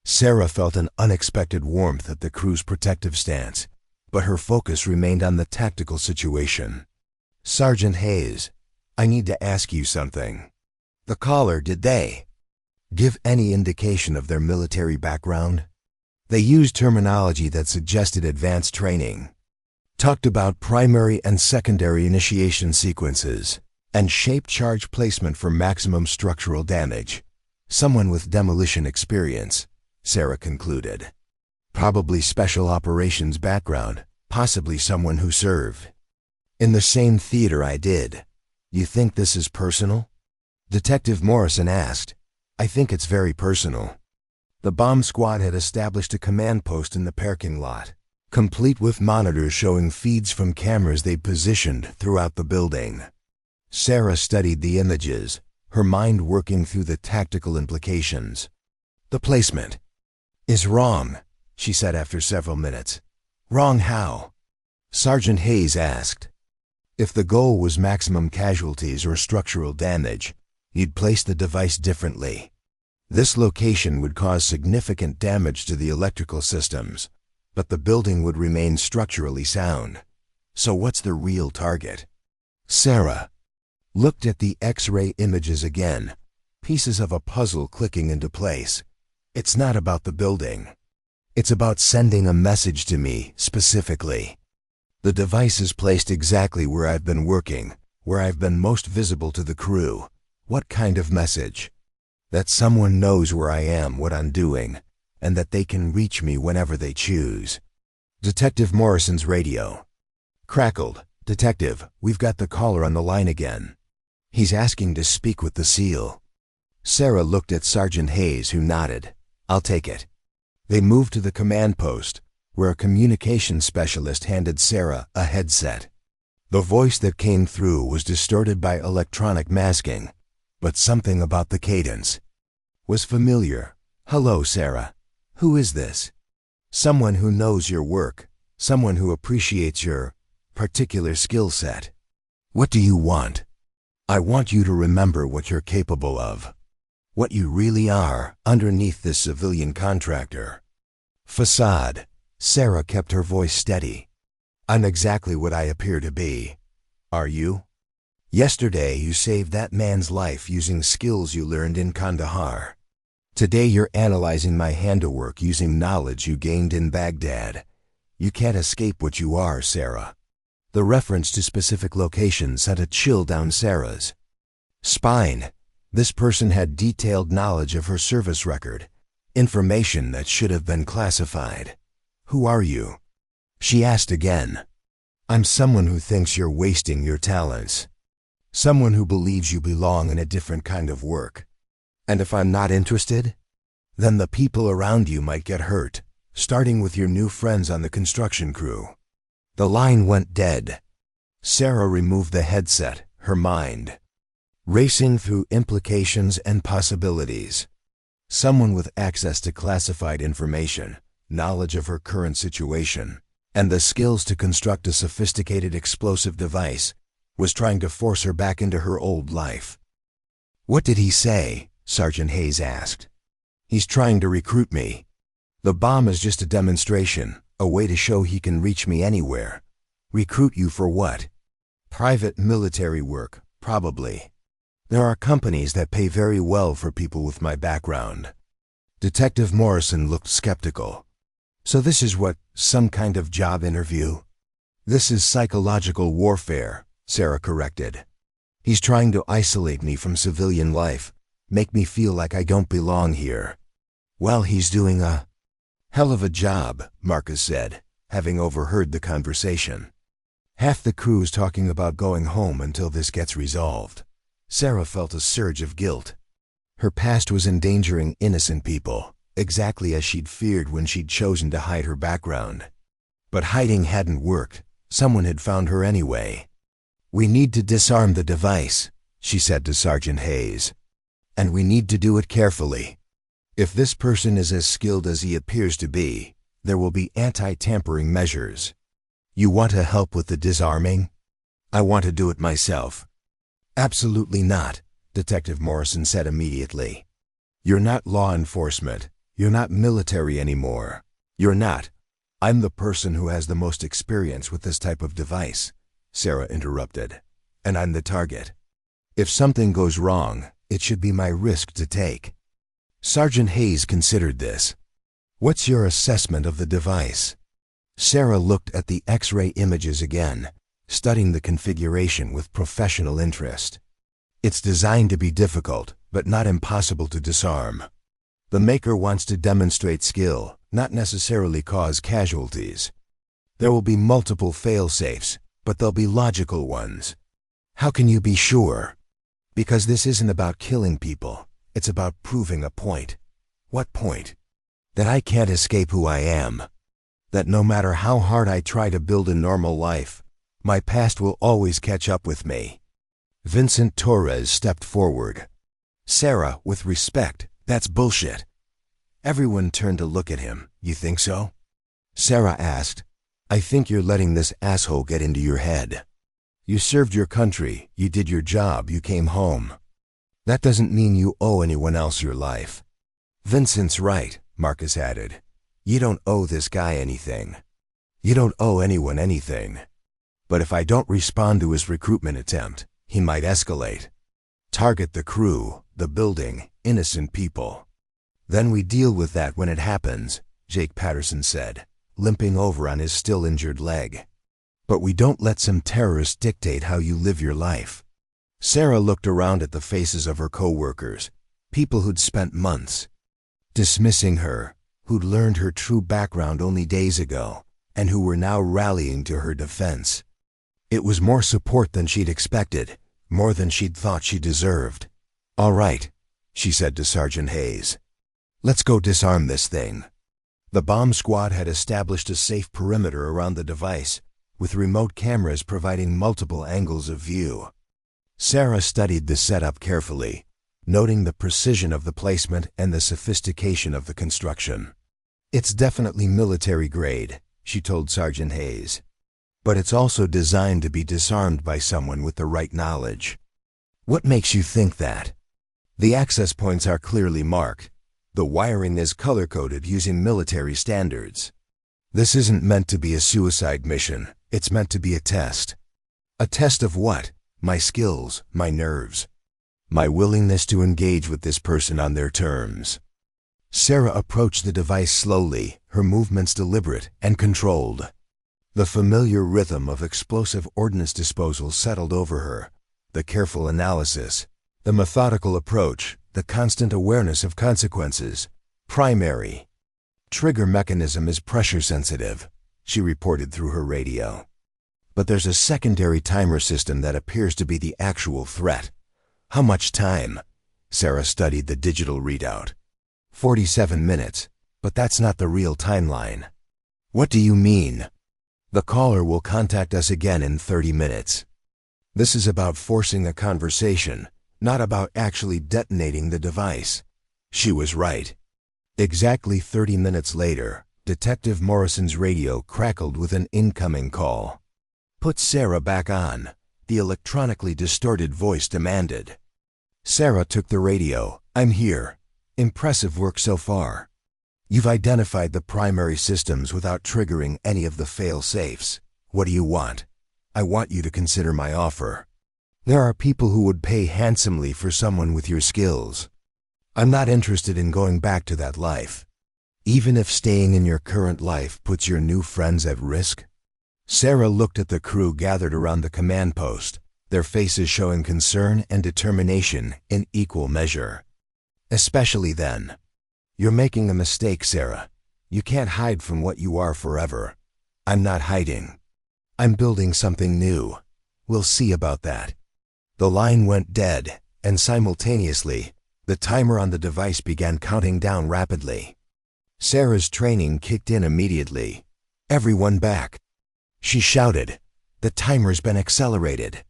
Sarah felt an unexpected warmth at the crew's protective stance, but her focus remained on the tactical situation. "Sergeant Hayes, I need to ask you something. The caller, did they give any indication of their military background?" "They used terminology that suggested advanced training, talked about primary and secondary initiation sequences, and shaped charge placement for maximum structural damage. Someone with demolition experience," Sarah concluded. "Probably special operations background, possibly someone who served in the same theater I did." "You think this is personal?" Detective Morrison asked. "I think it's very personal." The bomb squad had established a command post in the parking lot, complete with monitors showing feeds from cameras they'd positioned throughout the building. Sarah studied the images, her mind working through the tactical implications. "The placement is wrong," she said after several minutes. "Wrong how?" Sergeant Hayes asked. "If the goal was maximum casualties or structural damage, you'd place the device differently. This location would cause significant damage to the electrical systems, but the building would remain structurally sound. So what's the real target?" Sarah looked at the X-ray images again, pieces of a puzzle clicking into place. "It's not about the building. It's about sending a message to me, specifically. The device is placed exactly where I've been working, where I've been most visible to the crew. What kind of message? That someone knows where I am, what I'm doing, and that they can reach me whenever they choose." Detective Morrison's radio crackled. "Detective, we've got the caller on the line again. He's asking to speak with the SEAL." Sarah looked at Sergeant Hayes, who nodded. "I'll take it." They moved to the command post, where a communications specialist handed Sarah a headset. The voice that came through was distorted by electronic masking, but something about the cadence was familiar. "Hello, Sarah. Who is this?" "Someone who knows your work, someone who appreciates your particular skill set." "What do you want?" "I want you to remember what you're capable of, what you really are underneath this civilian contractor facade." Sarah kept her voice steady. "I'm exactly what I appear to be. Are you? Yesterday you saved that man's life using skills you learned in Kandahar. Today you're analyzing my handiwork using knowledge you gained in Baghdad. You can't escape what you are, Sarah." The reference to specific locations sent a chill down Sarah's spine. This person had detailed knowledge of her service record, information that should have been classified. "Who are you?" she asked again. "I'm someone who thinks you're wasting your talents. Someone who believes you belong in a different kind of work. And if I'm not interested, then the people around you might get hurt, starting with your new friends on the construction crew." The line went dead. Sarah removed the headset, her mind racing through implications and possibilities. Someone with access to classified information, knowledge of her current situation, and the skills to construct a sophisticated explosive device was trying to force her back into her old life. "What did he say?" Sergeant Hayes asked. He's trying to recruit me. The bomb is just a demonstration, a way to show he can reach me anywhere. Recruit you for what? Private military work, probably. There are companies that pay very well for people with my background. Detective Morrison looked skeptical. So this is what, some kind of job interview? This is psychological warfare, Sarah corrected. He's trying to isolate me from civilian life, make me feel like I don't belong here. Well, he's doing a hell of a job, Marcus said, having overheard the conversation. Half the crew's talking about going home until this gets resolved. Sarah felt a surge of guilt. Her past was endangering innocent people, exactly as she'd feared when she'd chosen to hide her background. But hiding hadn't worked. Someone had found her anyway. We need to disarm the device, she said to Sergeant Hayes. And we need to do it carefully. If this person is as skilled as he appears to be, there will be anti-tampering measures. You want to help with the disarming? I want to do it myself. Absolutely not, Detective Morrison said immediately. You're not law enforcement. You're not military anymore. You're not. I'm the person who has the most experience with this type of device, Sarah interrupted. And I'm the target. If something goes wrong, it should be my risk to take. Sergeant Hayes considered this. What's your assessment of the device? Sarah looked at the X-ray images again, studying the configuration with professional interest. It's designed to be difficult, but not impossible to disarm. The maker wants to demonstrate skill, not necessarily cause casualties. There will be multiple fail-safes, but they'll be logical ones. How can you be sure? Because this isn't about killing people. It's about proving a point. What point? That I can't escape who I am. That no matter how hard I try to build a normal life, my past will always catch up with me. Vincent Torres stepped forward. Sarah, with respect, that's bullshit. Everyone turned to look at him. You think so? Sarah asked. I think you're letting this asshole get into your head. You served your country, you did your job, you came home. That doesn't mean you owe anyone else your life. Vincent's right, Marcus added. You don't owe this guy anything. You don't owe anyone anything. But if I don't respond to his recruitment attempt, he might escalate. Target the crew, the building, innocent people. Then we deal with that when it happens, Jake Patterson said, limping over on his still injured leg. But we don't let some terrorist dictate how you live your life. Sarah looked around at the faces of her co-workers, people who'd spent months dismissing her, who'd learned her true background only days ago, and who were now rallying to her defense. It was more support than she'd expected, more than she'd thought she deserved. All right, she said to Sergeant Hayes. Let's go disarm this thing. The bomb squad had established a safe perimeter around the device, with remote cameras providing multiple angles of view. Sarah studied the setup carefully, noting the precision of the placement and the sophistication of the construction. It's definitely military grade, she told Sergeant Hayes. But it's also designed to be disarmed by someone with the right knowledge. What makes you think that? The access points are clearly marked. The wiring is color-coded using military standards. This isn't meant to be a suicide mission. It's meant to be a test. A test of what? My skills, my nerves, my willingness to engage with this person on their terms. Sarah approached the device slowly, her movements deliberate and controlled. The familiar rhythm of explosive ordnance disposal settled over her, the careful analysis, the methodical approach, the constant awareness of consequences. Primary trigger mechanism is pressure sensitive, she reported through her radio. But there's a secondary timer system that appears to be the actual threat. How much time? Sarah studied the digital readout. 47 minutes, but that's not the real timeline. What do you mean? The caller will contact us again in 30 minutes. This is about forcing a conversation, not about actually detonating the device. She was right. Exactly 30 minutes later, Detective Morrison's radio crackled with an incoming call. Put Sarah back on, the electronically distorted voice demanded. Sarah took the radio, I'm here. Impressive work so far. You've identified the primary systems without triggering any of the fail-safes. What do you want? I want you to consider my offer. There are people who would pay handsomely for someone with your skills. I'm not interested in going back to that life. Even if staying in your current life puts your new friends at risk. Sarah looked at the crew gathered around the command post, their faces showing concern and determination in equal measure. Especially then. You're making a mistake, Sarah. You can't hide from what you are forever. I'm not hiding. I'm building something new. We'll see about that. The line went dead, and simultaneously, the timer on the device began counting down rapidly. Sarah's training kicked in immediately. Everyone back. She shouted, "The timer's been accelerated."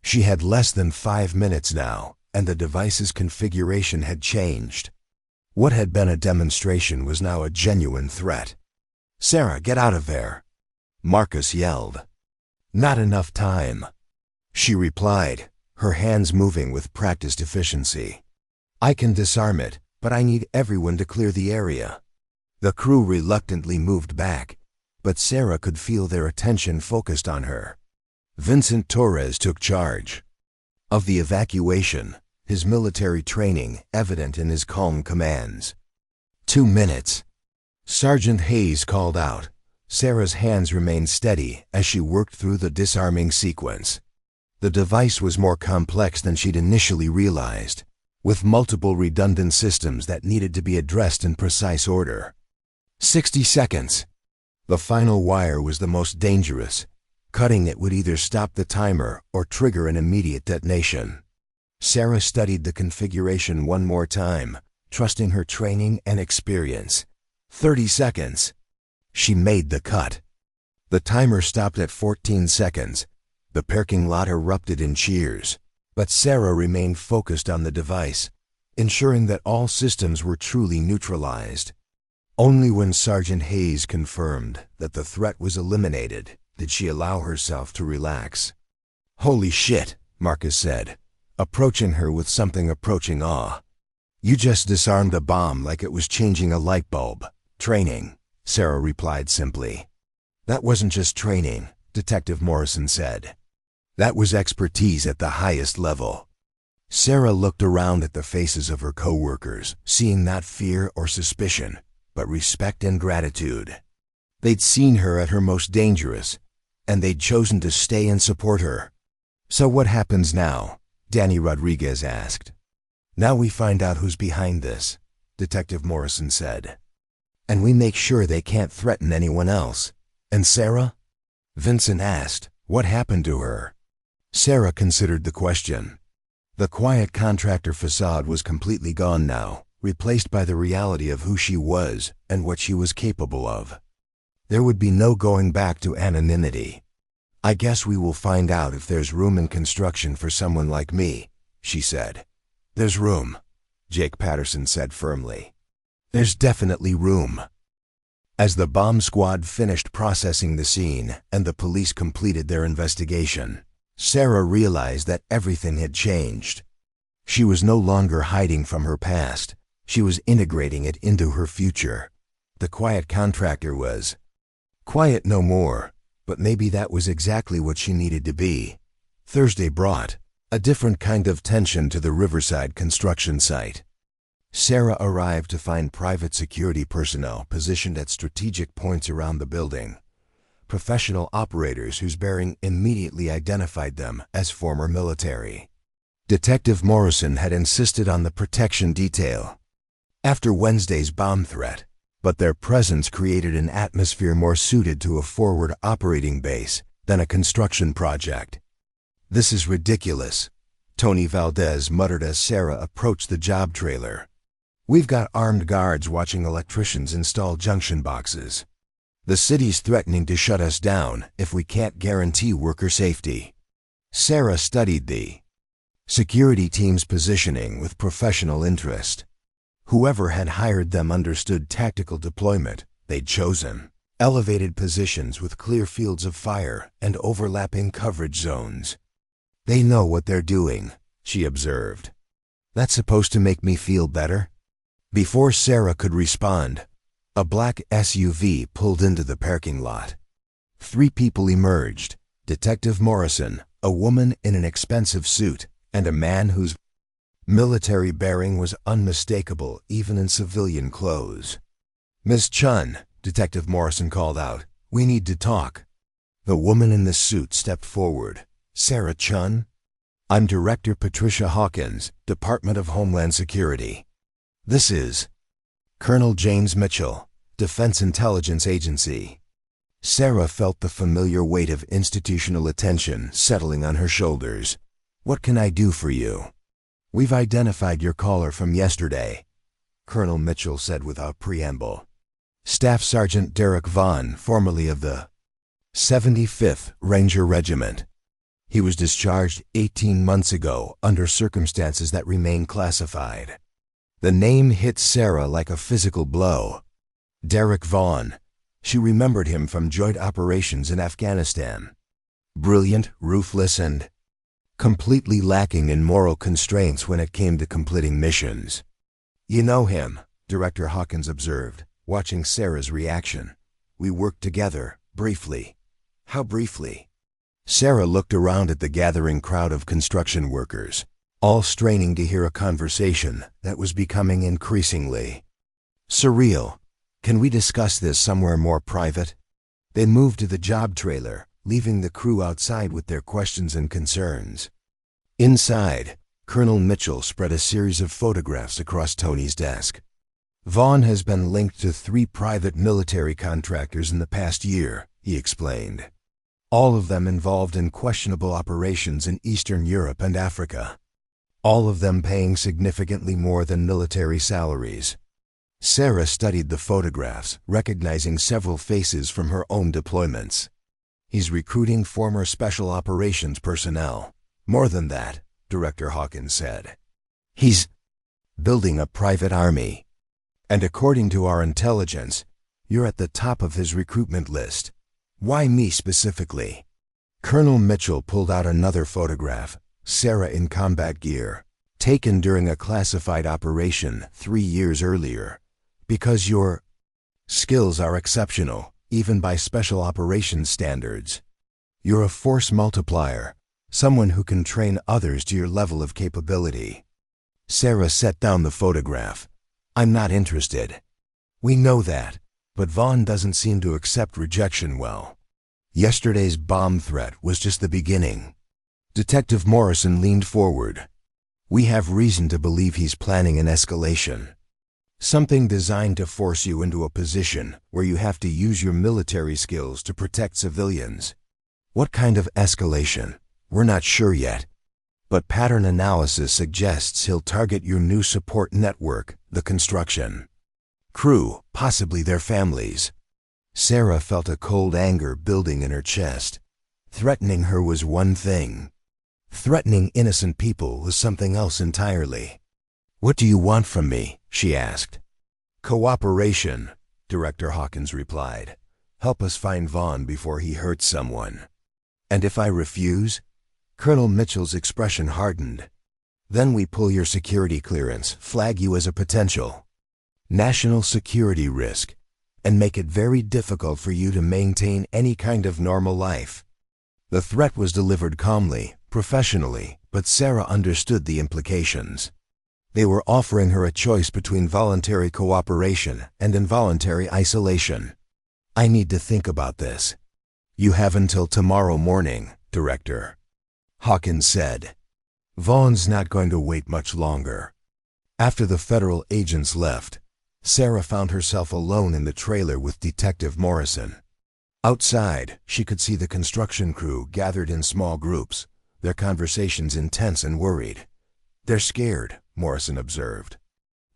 She had less than 5 minutes now, and the device's configuration had changed. What had been a demonstration was now a genuine threat. "Sarah, get out of there!" Marcus yelled. "Not enough time," she replied, her hands moving with practiced efficiency. "I can disarm it, but I need everyone to clear the area." The crew reluctantly moved back, but Sarah could feel their attention focused on her. Vincent Torres took charge of the evacuation, his military training evident in his calm commands. 2 minutes. Sergeant Hayes called out. Sarah's hands remained steady as she worked through the disarming sequence. The device was more complex than she'd initially realized, with multiple redundant systems that needed to be addressed in precise order. 60 seconds. The final wire was the most dangerous. Cutting it would either stop the timer or trigger an immediate detonation. Sarah studied the configuration one more time, trusting her training and experience. 30 seconds. She made the cut. The timer stopped at 14 seconds. The parking lot erupted in cheers, but Sarah remained focused on the device, ensuring that all systems were truly neutralized. Only when Sergeant Hayes confirmed that the threat was eliminated did she allow herself to relax. "Holy shit," Marcus said, approaching her with something approaching awe. "You just disarmed a bomb like it was changing a light bulb." "Training," Sarah replied simply. "That wasn't just training," Detective Morrison said. "That was expertise at the highest level." Sarah looked around at the faces of her co-workers, seeing not fear or suspicion, but respect and gratitude. They'd seen her at her most dangerous, and they'd chosen to stay and support her. "So what happens now?" Danny Rodriguez asked. "Now we find out who's behind this," Detective Morrison said. "And we make sure they can't threaten anyone else." "And Sarah?" Vincent asked. "What happened to her?" Sarah considered the question. The quiet contractor facade was completely gone now, replaced by the reality of who she was and what she was capable of. There would be no going back to anonymity. "I guess we will find out if there's room in construction for someone like me," she said. "There's room," Jake Patterson said firmly. "There's definitely room." As the bomb squad finished processing the scene and the police completed their investigation, Sarah realized that everything had changed. She was no longer hiding from her past. She was integrating it into her future. The quiet contractor was quiet no more, but maybe that was exactly what she needed to be. Thursday brought a different kind of tension to the Riverside construction site. Sarah arrived to find private security personnel positioned at strategic points around the building. Professional operators whose bearing immediately identified them as former military. Detective Morrison had insisted on the protection detail after Wednesday's bomb threat, but their presence created an atmosphere more suited to a forward operating base than a construction project. "This is ridiculous," Tony Valdez muttered as Sarah approached the job trailer. "We've got armed guards watching electricians install junction boxes. The city's threatening to shut us down if we can't guarantee worker safety." Sarah studied the security team's positioning with professional interest. Whoever had hired them understood tactical deployment they'd chosen. Elevated positions with clear fields of fire and overlapping coverage zones. "They know what they're doing," she observed. That's supposed to make me feel better? Before Sarah could respond, a black SUV pulled into the parking lot. 3 people emerged: Detective Morrison, a woman in an expensive suit, and a man whose military bearing was unmistakable even in civilian clothes. "Miss Chun," Detective Morrison called out, "we need to talk." The woman in the suit stepped forward. "Sarah Chun? I'm Director Patricia Hawkins, Department of Homeland Security. This is Colonel James Mitchell, Defense Intelligence Agency." Sarah felt the familiar weight of institutional attention settling on her shoulders. "What can I do for you?" "We've identified your caller from yesterday," Colonel Mitchell said without preamble. "Staff Sergeant Derek Vaughn, formerly of the 75th Ranger Regiment. He was discharged 18 months ago under circumstances that remain classified." The name hit Sarah like a physical blow. Derek Vaughn. She remembered him from joint operations in Afghanistan. Brilliant, ruthless, and completely lacking in moral constraints when it came to completing missions. "You know him," Director Hawkins observed, watching Sarah's reaction. "We worked together, briefly." "How briefly?" Sarah looked around at the gathering crowd of construction workers, all straining to hear a conversation that was becoming increasingly surreal. "Can we discuss this somewhere more private?" They moved to the job trailer, leaving the crew outside with their questions and concerns. Inside, Colonel Mitchell spread a series of photographs across Tony's desk. "Vaughn has been linked to 3 private military contractors in the past year," he explained. "All of them involved in questionable operations in Eastern Europe and Africa. All of them paying significantly more than military salaries." Sarah studied the photographs, recognizing several faces from her own deployments. "He's recruiting former special operations personnel. More than that," Director Hawkins said. "He's building a private army. And according to our intelligence, you're at the top of his recruitment list. Why me specifically?" Colonel Mitchell pulled out another photograph, Sarah in combat gear, taken during a classified operation 3 years earlier. "Because your skills are exceptional, even by special operations standards. You're a force multiplier, someone who can train others to your level of capability." Sarah set down the photograph. "I'm not interested." "We know that, but Vaughn doesn't seem to accept rejection well. Yesterday's bomb threat was just the beginning." Detective Morrison leaned forward. "We have reason to believe he's planning an escalation. Something designed to force you into a position where you have to use your military skills to protect civilians. What kind of escalation? We're not sure yet. But pattern analysis suggests he'll target your new support network, the construction crew, possibly their families." Sarah felt a cold anger building in her chest. Threatening her was one thing. Threatening innocent people was something else entirely. "What do you want from me?" she asked. "Cooperation," Director Hawkins replied. "Help us find Vaughn before he hurts someone." "And if I refuse?" Colonel Mitchell's expression hardened. "Then we pull your security clearance, flag you as a potential national security risk, and make it very difficult for you to maintain any kind of normal life." The threat was delivered calmly, professionally, but Sarah understood the implications. They were offering her a choice between voluntary cooperation and involuntary isolation. "I need to think about this." "You have until tomorrow morning, Director," Hawkins said. "Vaughn's not going to wait much longer." After the federal agents left, Sarah found herself alone in the trailer with Detective Morrison. Outside, she could see the construction crew gathered in small groups, their conversations intense and worried. "They're scared," Morrison observed.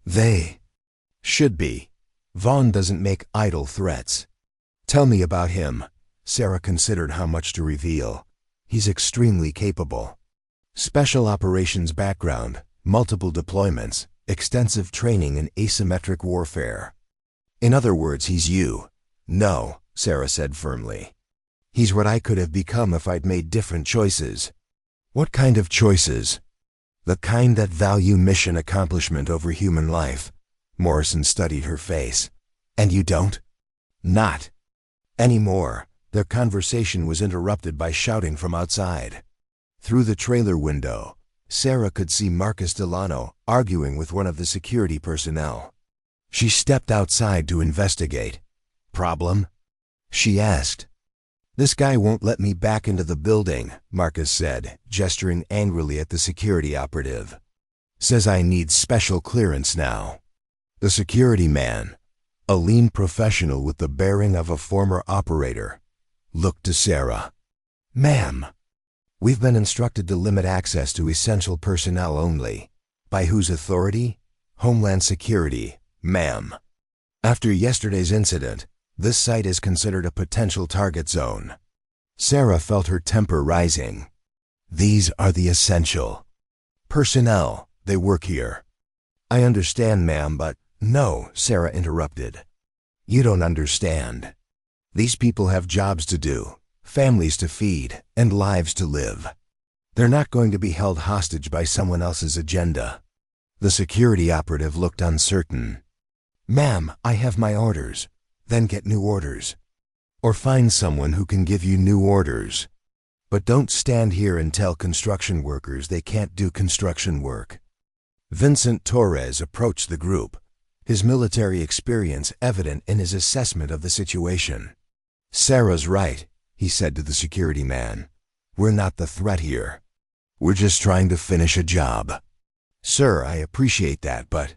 "They should be. Vaughn doesn't make idle threats." "Tell me about him." Sarah considered how much to reveal. "He's extremely capable. Special operations background, multiple deployments, extensive training in asymmetric warfare." "In other words, he's you." "No," Sarah said firmly. "He's what I could have become if I'd made different choices." "What kind of choices?" The kind that value mission accomplishment over human life. Morrison studied her face. And you don't? Not anymore. Their conversation was interrupted by shouting from outside. Through the trailer window, Sarah could see Marcus Delano arguing with one of the security personnel. She stepped outside to investigate. Problem? She asked. This guy won't let me back into the building, Marcus said, gesturing angrily at the security operative. Says I need special clearance now. The security man, a lean professional with the bearing of a former operator, looked to Sarah. Ma'am, we've been instructed to limit access to essential personnel only. By whose authority? Homeland Security, ma'am. After yesterday's incident, this site is considered a potential target zone. Sarah felt her temper rising. These are the essential personnel. They work here. I understand, ma'am, but... No, Sarah interrupted. You don't understand. These people have jobs to do, families to feed, and lives to live. They're not going to be held hostage by someone else's agenda. The security operative looked uncertain. Ma'am, I have my orders. Then get new orders. Or find someone who can give you new orders. But don't stand here and tell construction workers they can't do construction work. Vincent Torres approached the group, his military experience evident in his assessment of the situation. Sarah's right, he said to the security man. We're not the threat here. We're just trying to finish a job. Sir, I appreciate that, but...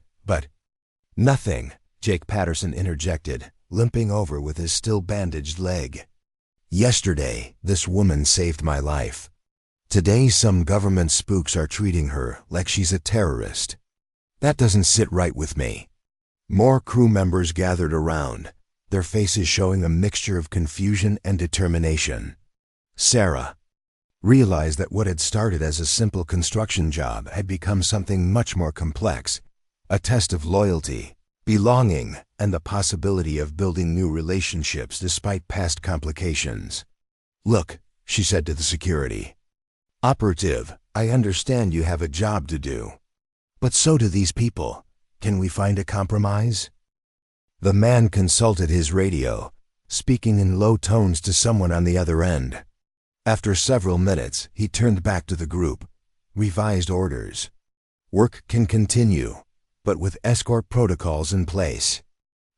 Nothing, Jake Patterson interjected, limping over with his still bandaged leg. Yesterday, this woman saved my life. Today, some government spooks are treating her like she's a terrorist. That doesn't sit right with me. More crew members gathered around, their faces showing a mixture of confusion and determination. Sarah realized that what had started as a simple construction job had become something much more complex, a test of loyalty, belonging, and the possibility of building new relationships despite past complications. Look, she said to the security operative, I understand you have a job to do. But so do these people. Can we find a compromise? The man consulted his radio, speaking in low tones to someone on the other end. After several minutes, he turned back to the group. Revised orders. Work can continue, but with escort protocols in place.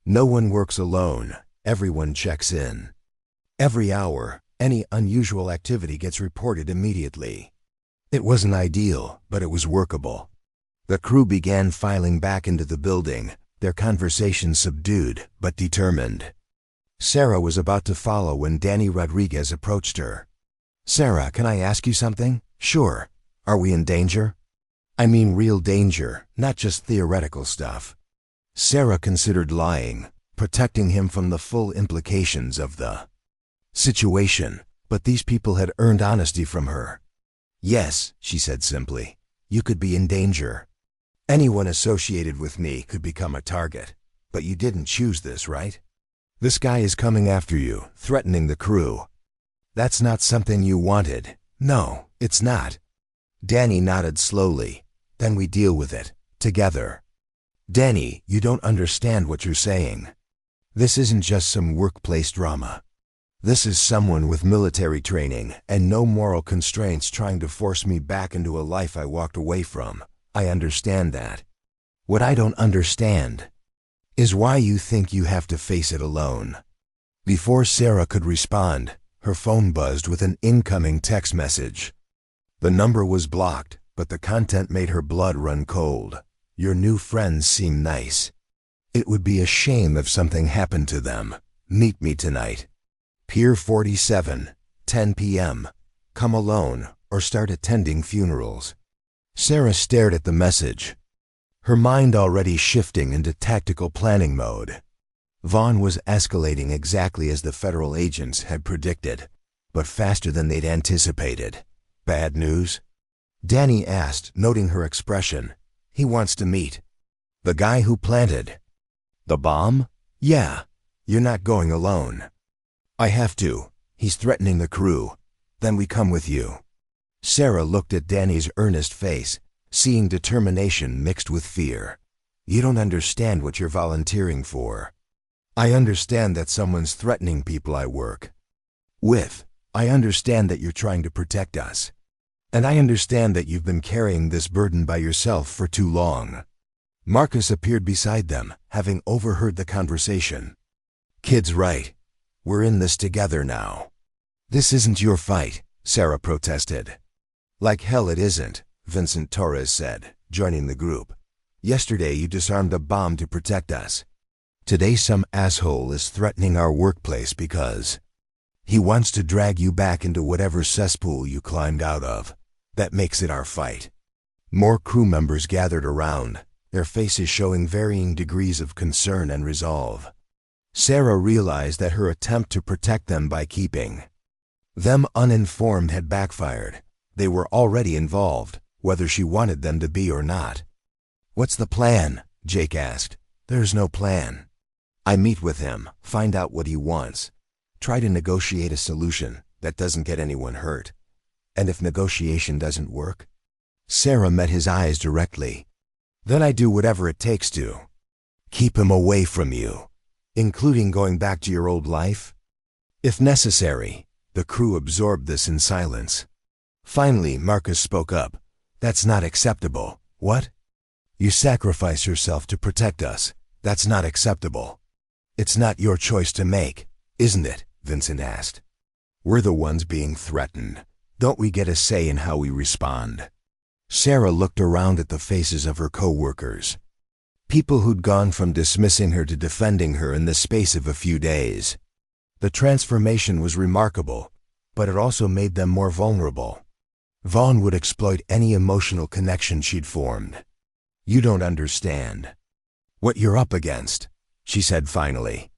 No one works alone. Everyone checks in. Every hour, any unusual activity gets reported immediately. It wasn't ideal, but it was workable. The crew began filing back into the building, their conversation subdued but determined. Sarah was about to follow when Danny Rodriguez approached her. Sarah, can I ask you something? Sure. Are we in danger? I mean real danger, not just theoretical stuff. Sarah considered lying, protecting him from the full implications of the situation, but these people had earned honesty from her. Yes, she said simply. You could be in danger. Anyone associated with me could become a target. But you didn't choose this, right? This guy is coming after you, threatening the crew. That's not something you wanted. No, it's not. Danny nodded slowly. Then we deal with it, together. Danny, you don't understand what you're saying. This isn't just some workplace drama. This is someone with military training and no moral constraints trying to force me back into a life I walked away from. I understand that. What I don't understand is why you think you have to face it alone. Before Sarah could respond, her phone buzzed with an incoming text message. The number was blocked, but the content made her blood run cold. Your new friends seem nice. It would be a shame if something happened to them. Meet me tonight. Pier 47, 10 p.m. Come alone or start attending funerals. Sarah stared at the message, her mind already shifting into tactical planning mode. Vaughn was escalating exactly as the federal agents had predicted, but faster than they'd anticipated. Bad news? Danny asked, noting her expression. He wants to meet. The guy who planted the bomb? Yeah. You're not going alone. I have to. He's threatening the crew. Then we come with you. Sarah looked at Danny's earnest face, seeing determination mixed with fear. "You don't understand what you're volunteering for. I understand that someone's threatening people I work with. I understand that you're trying to protect us. And I understand that you've been carrying this burden by yourself for too long." Marcus appeared beside them, having overheard the conversation. "Kid's right. We're in this together now." "This isn't your fight," Sarah protested. "Like hell it isn't," Vincent Torres said, joining the group. "Yesterday you disarmed a bomb to protect us. Today some asshole is threatening our workplace because he wants to drag you back into whatever cesspool you climbed out of. That makes it our fight." More crew members gathered around, their faces showing varying degrees of concern and resolve. Sarah realized that her attempt to protect them by keeping them uninformed had backfired. They were already involved, whether she wanted them to be or not. "What's the plan?" Jake asked. "There's no plan. I meet with him, find out what he wants, try to negotiate a solution that doesn't get anyone hurt. And if negotiation doesn't work," Sarah met his eyes directly, "then I do whatever it takes to keep him away from you, including going back to your old life, if necessary." The crew absorbed this in silence. Finally, Marcus spoke up. "That's not acceptable." "What?" "You sacrifice yourself to protect us. That's not acceptable." "It's not your choice to make, isn't it?" Vincent asked. "We're the ones being threatened. Don't we get a say in how we respond?" Sarah looked around at the faces of her co-workers. People who'd gone from dismissing her to defending her in the space of a few days. The transformation was remarkable, but it also made them more vulnerable. Vaughn would exploit any emotional connection she'd formed. "You don't understand what you're up against," she said finally.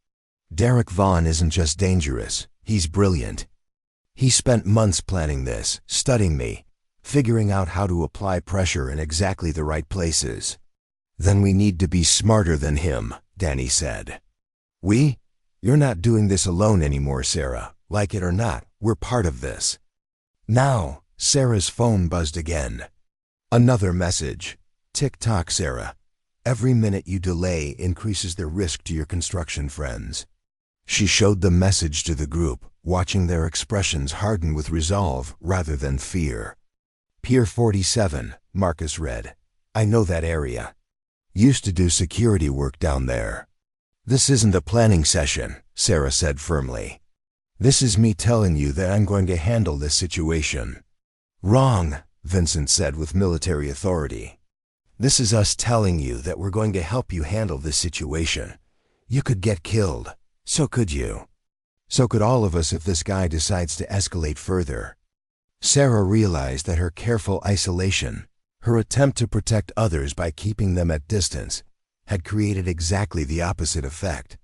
"Derek Vaughn isn't just dangerous, he's brilliant. He spent months planning this, studying me, figuring out how to apply pressure in exactly the right places." "Then we need to be smarter than him," Danny said. "We? You're not doing this alone anymore, Sarah. Like it or not, we're part of this." Now, Sarah's phone buzzed again. Another message. "Tick-tock, Sarah. Every minute you delay increases the risk to your construction friends." She showed the message to the group, watching their expressions harden with resolve rather than fear. "Pier 47, Marcus read. "I know that area. Used to do security work down there." "This isn't a planning session," Sarah said firmly. "This is me telling you that I'm going to handle this situation." "Wrong," Vincent said with military authority. "This is us telling you that we're going to help you handle this situation. You could get killed. So could you. So could all of us if this guy decides to escalate further." Sarah realized that her careful isolation, her attempt to protect others by keeping them at distance, had created exactly the opposite effect.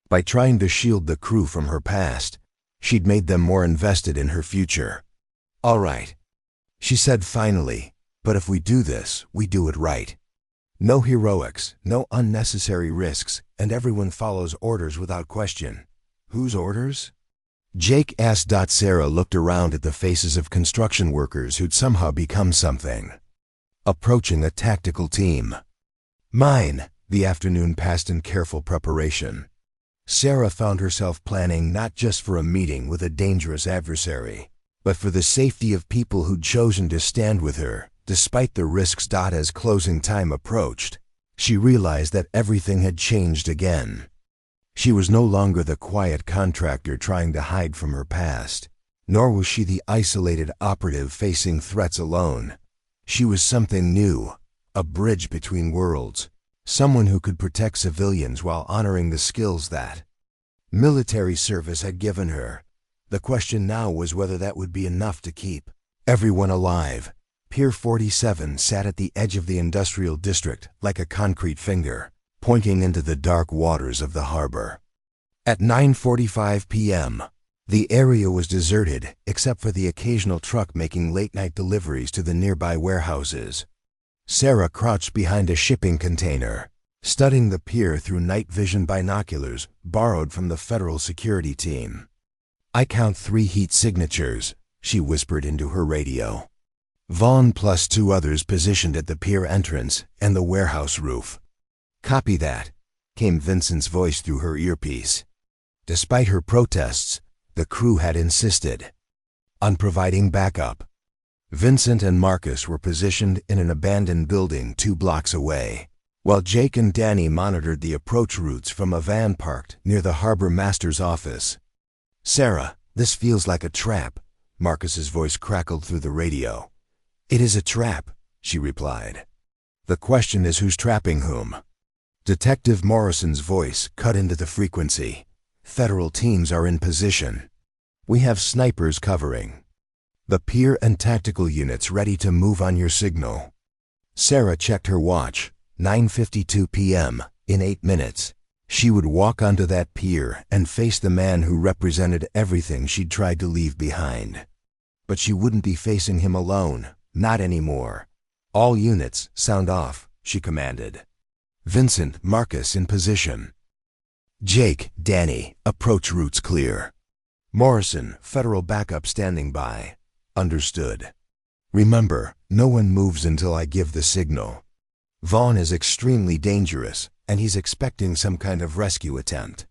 By trying to shield the crew from her past, she'd made them more invested in her future. "All right," she said finally, "but if we do this, we do it right. No heroics, no unnecessary risks, and everyone follows orders without question." "Whose orders?" Jake asked. Sarah looked around at the faces of construction workers who'd somehow become something. Approaching a tactical team. "Mine." The afternoon passed in careful preparation. Sarah found herself planning not just for a meeting with a dangerous adversary, but for the safety of people who'd chosen to stand with her, despite the risks. As closing time approached, she realized that everything had changed again. She was no longer the quiet contractor trying to hide from her past, nor was she the isolated operative facing threats alone. She was something new, a bridge between worlds, someone who could protect civilians while honoring the skills that military service had given her. The question now was whether that would be enough to keep everyone alive. Pier 47 sat at the edge of the industrial district like a concrete finger, pointing into the dark waters of the harbor. At 9:45 p.m., the area was deserted except for the occasional truck making late-night deliveries to the nearby warehouses. Sarah crouched behind a shipping container, studying the pier through night vision binoculars borrowed from the federal security team. "I count 3 heat signatures," she whispered into her radio. Vaughn plus 2 others positioned at the pier entrance and the warehouse roof. "Copy that," came Vincent's voice through her earpiece. Despite her protests, the crew had insisted on providing backup. Vincent and Marcus were positioned in an abandoned building 2 blocks away, while Jake and Danny monitored the approach routes from a van parked near the harbor master's office. "Sarah, this feels like a trap," Marcus's voice crackled through the radio. "It is a trap," she replied. "The question is who's trapping whom?" Detective Morrison's voice cut into the frequency. "Federal teams are in position. We have snipers covering the pier and tactical units ready to move on your signal." Sarah checked her watch. 9:52 p.m. In 8 minutes, she would walk onto that pier and face the man who represented everything she'd tried to leave behind. But she wouldn't be facing him alone, not anymore. "All units, sound off," she commanded. Vincent, Marcus in position. Jake, Danny, approach routes clear. Morrison, federal backup standing by. Understood. Remember, no one moves until I give the signal. Vaughn is extremely dangerous, and he's expecting some kind of rescue attempt.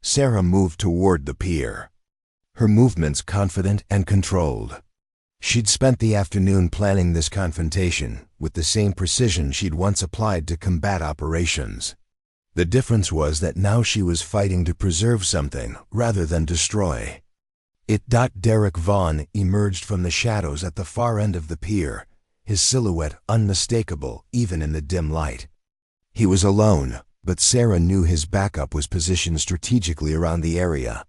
Sarah moved toward the pier, her movements confident and controlled. She'd spent the afternoon planning this confrontation with the same precision she'd once applied to combat operations. The difference was that now she was fighting to preserve something rather than destroy it. Derek Vaughn emerged from the shadows at the far end of the pier, his silhouette unmistakable even in the dim light. He was alone, but Sarah knew his backup was positioned strategically around the area.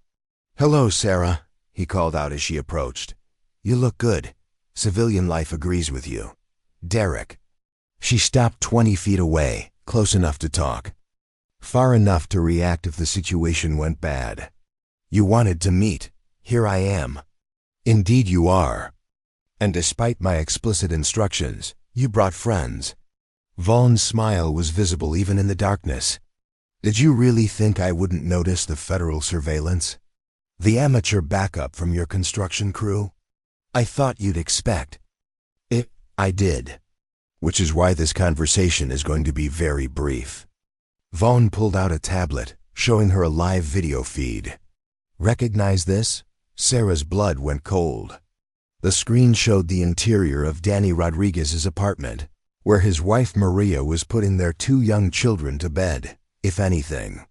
"Hello, Sarah," he called out as she approached. "You look good. Civilian life agrees with you. Derek." She stopped 20 feet away, close enough to talk, far enough to react if the situation went bad. "You wanted to meet. Here I am." "Indeed you are. And despite my explicit instructions, you brought friends." Vaughn's smile was visible even in the darkness. "Did you really think I wouldn't notice the federal surveillance? The amateur backup from your construction crew? I thought you'd expect it." "I did. Which is why this conversation is going to be very brief." Vaughn pulled out a tablet, showing her a live video feed. "Recognize this?" Sarah's blood went cold. The screen showed the interior of Danny Rodriguez's apartment, where his wife Maria was putting their 2 young children to bed. "If anything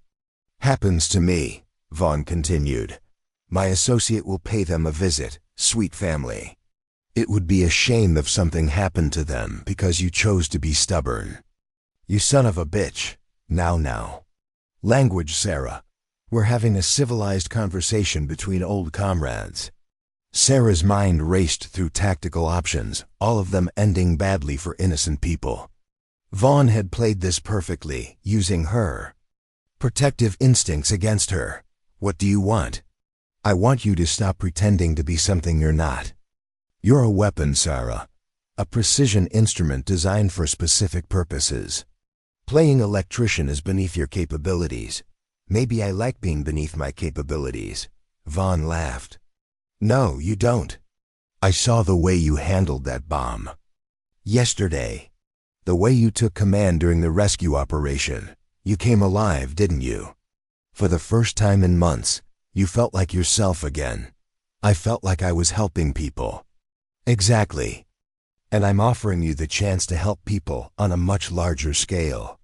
happens to me," Vaughn continued, "my associate will pay them a visit. Sweet family. It would be a shame if something happened to them because you chose to be stubborn. You son of a bitch. Now. Language, Sarah. We're having a civilized conversation between old comrades." Sarah's mind raced through tactical options, all of them ending badly for innocent people. Vaughn had played this perfectly, using her protective instincts against her. "What do you want?" "I want you to stop pretending to be something you're not. You're a weapon, Sarah. A precision instrument designed for specific purposes. Playing electrician is beneath your capabilities. Maybe I like being beneath my capabilities." Vaughn laughed. "No, you don't. I saw the way you handled that bomb yesterday. The way you took command during the rescue operation. You came alive, didn't you? For the first time in months, you felt like yourself again. I felt like I was helping people." "Exactly. And I'm offering you the chance to help people on a much larger scale.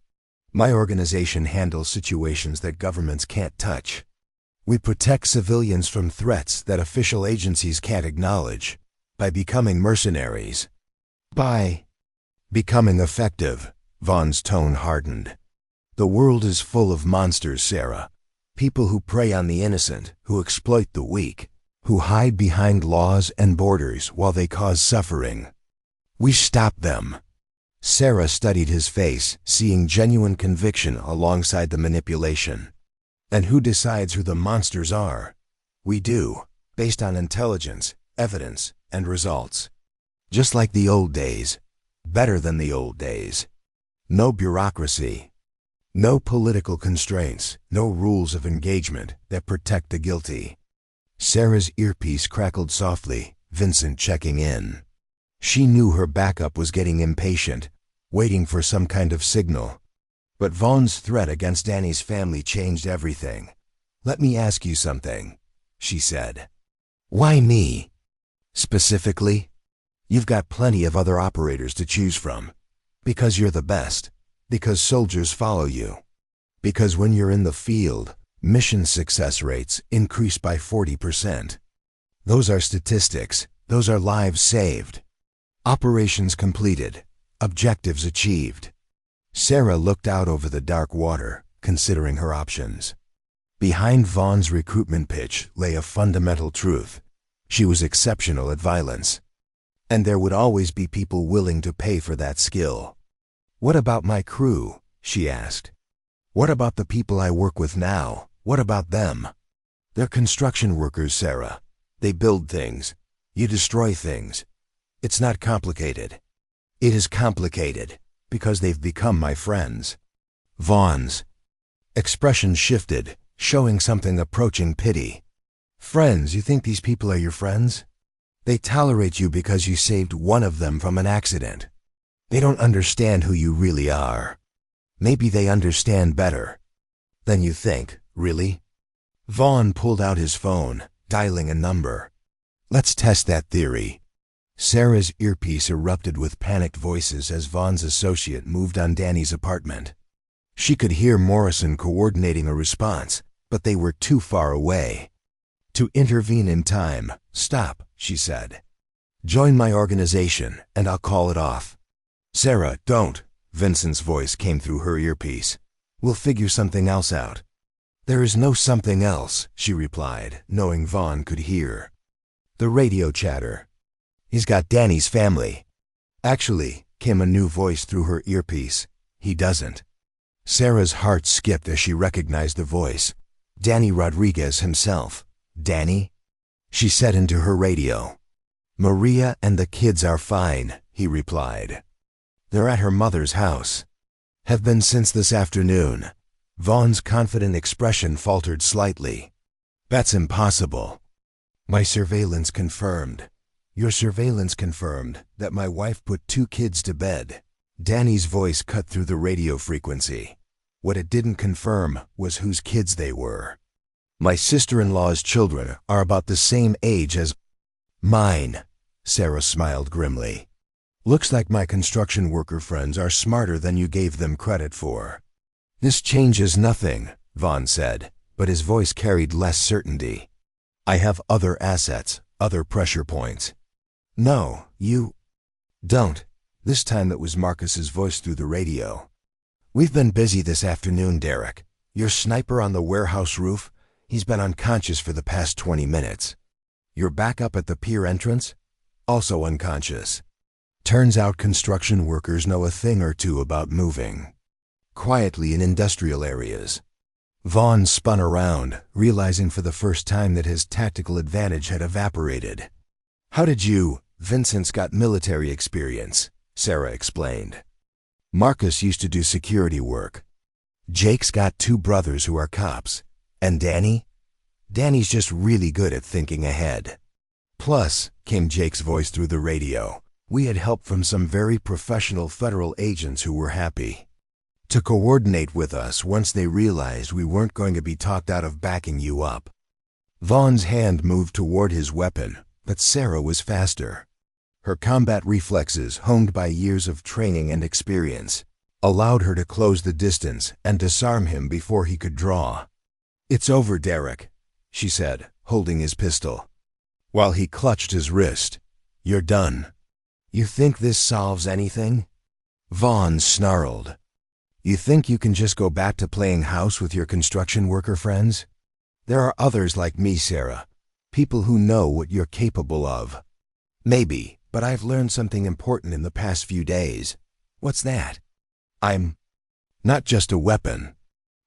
My organization handles situations that governments can't touch. We protect civilians from threats that official agencies can't acknowledge, by becoming mercenaries. By becoming effective." Vaughn's tone hardened. "The world is full of monsters, Sarah. People who prey on the innocent, who exploit the weak, who hide behind laws and borders while they cause suffering. We stop them." Sarah studied his face, seeing genuine conviction alongside the manipulation. "And who decides who the monsters are?" "We do, based on intelligence, evidence, and results. Just like the old days. Better than the old days. No bureaucracy. No political constraints, no rules of engagement that protect the guilty." Sarah's earpiece crackled softly, Vincent checking in. She knew her backup was getting impatient, waiting for some kind of signal. But Vaughn's threat against Danny's family changed everything. "Let me ask you something," she said. "Why me? Specifically? You've got plenty of other operators to choose from. Because you're the best. Because soldiers follow you. Because when you're in the field, mission success rates increase by 40%. Those are statistics. Those are lives saved. Operations completed. Objectives achieved." Sarah looked out over the dark water, considering her options. Behind Vaughn's recruitment pitch lay a fundamental truth. She was exceptional at violence. And there would always be people willing to pay for that skill. "What about my crew?" she asked. "What about the people I work with now? What about them?" "They're construction workers, Sarah. They build things. You destroy things. It's not complicated." "It is complicated, because they've become my friends." Vaughn's expression shifted, showing something approaching pity. "Friends? You think these people are your friends? They tolerate you because you saved one of them from an accident. They don't understand who you really are. Maybe they understand better than you think, really." Vaughn pulled out his phone, dialing a number. "Let's test that theory." Sarah's earpiece erupted with panicked voices as Vaughn's associate moved on Danny's apartment. She could hear Morrison coordinating a response, but they were too far away to intervene in time. "Stop," she said. "Join my organization, and I'll call it off." "Sarah, don't," Vincent's voice came through her earpiece. "We'll figure something else out." "There is no something else," she replied, knowing Vaughn could hear the radio chatter. "He's got Danny's family." "Actually," came a new voice through her earpiece, "he doesn't." Sarah's heart skipped as she recognized the voice. Danny Rodriguez himself. "Danny?" she said into her radio. "Maria and the kids are fine," he replied. "They're at her mother's house. Have been since this afternoon." Vaughn's confident expression faltered slightly. "That's impossible." "My surveillance confirmed." "Your surveillance confirmed that my wife put 2 kids to bed." Danny's voice cut through the radio frequency. What it didn't confirm was whose kids they were. "My sister-in-law's children are about the same age as mine." Sarah smiled grimly. "Looks like my construction worker friends are smarter than you gave them credit for." "This changes nothing," Vaughn said, but his voice carried less certainty. "I have other assets, other pressure points." "No, you don't." This time it was Marcus's voice through the radio. "We've been busy this afternoon, Derek. Your sniper on the warehouse roof, he's been unconscious for the past 20 minutes. Your backup at the pier entrance, also unconscious. Turns out construction workers know a thing or two about moving quietly in industrial areas." Vaughn spun around, realizing for the first time that his tactical advantage had evaporated. "How did you?" "Vincent's got military experience," Sarah explained. "Marcus used to do security work. Jake's got 2 brothers who are cops. And Danny? Danny's just really good at thinking ahead. Plus," came Jake's voice through the radio, "we had help from some very professional federal agents who were happy to coordinate with us once they realized we weren't going to be talked out of backing you up." Vaughn's hand moved toward his weapon, but Sarah was faster. Her combat reflexes, honed by years of training and experience, allowed her to close the distance and disarm him before he could draw. "It's over, Derek," she said, holding his pistol, while he clutched his wrist. "You're done." "You think this solves anything?" Vaughn snarled. "You think you can just go back to playing house with your construction worker friends? There are others like me, Sarah. People who know what you're capable of." "Maybe, but I've learned something important in the past few days." "What's that?" "I'm not just a weapon.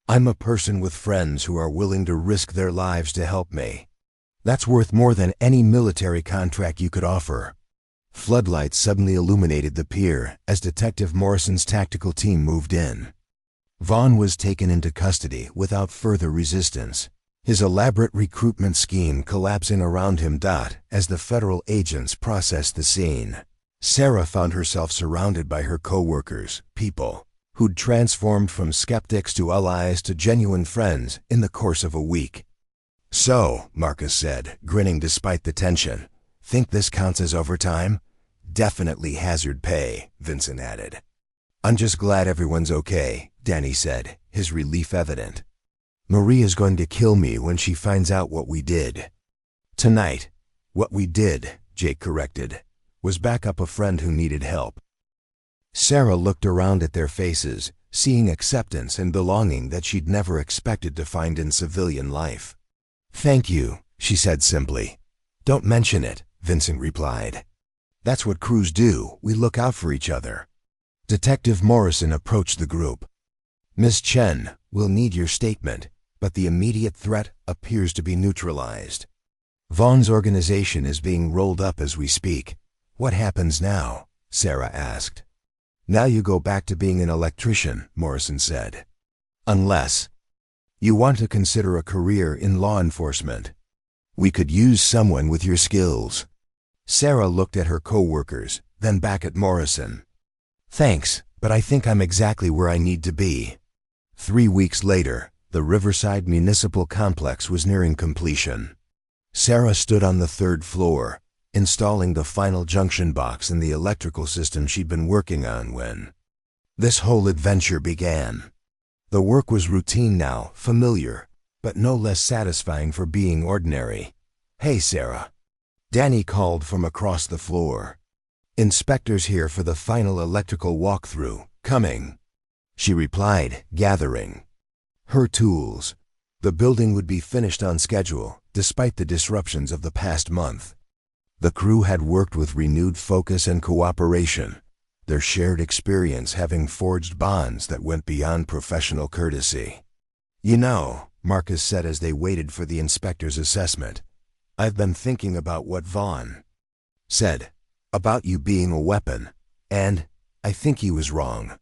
I'm a person with friends who are willing to risk their lives to help me. That's worth more than any military contract you could offer." Floodlights suddenly illuminated the pier as Detective Morrison's tactical team moved in. Vaughn was taken into custody without further resistance, his elaborate recruitment scheme collapsing around him as the federal agents processed the scene. Sarah found herself surrounded by her co-workers, people who'd transformed from skeptics to allies to genuine friends in the course of a week. "So," Marcus said, grinning despite the tension, "think this counts as overtime?" "Definitely hazard pay," Vincent added. "I'm just glad everyone's okay," Danny said, his relief evident. "Maria's going to kill me when she finds out what we did." "Tonight, what we did," Jake corrected, "was back up a friend who needed help." Sarah looked around at their faces, seeing acceptance and belonging that she'd never expected to find in civilian life. "Thank you," she said simply. "Don't mention it," Vincent replied. "That's what crews do. We look out for each other." Detective Morrison approached the group. "Ms. Chen, we'll need your statement, but the immediate threat appears to be neutralized. Vaughn's organization is being rolled up as we speak. What happens now?" Sarah asked. "Now you go back to being an electrician," Morrison said. "Unless you want to consider a career in law enforcement. We could use someone with your skills." Sarah looked at her co-workers, then back at Morrison. "Thanks, but I think I'm exactly where I need to be." 3 weeks later, the Riverside Municipal Complex was nearing completion. Sarah stood on the 3rd floor, installing the final junction box in the electrical system she'd been working on when this whole adventure began. The work was routine now, familiar, but no less satisfying for being ordinary. "Hey, Sarah," Danny called from across the floor. "Inspector's here for the final electrical walkthrough. Coming," she replied, gathering her tools. The building would be finished on schedule, despite the disruptions of the past month. The crew had worked with renewed focus and cooperation, their shared experience having forged bonds that went beyond professional courtesy. "You know," Marcus said as they waited for the inspector's assessment, "I've been thinking about what Vaughn said about you being a weapon, and I think he was wrong.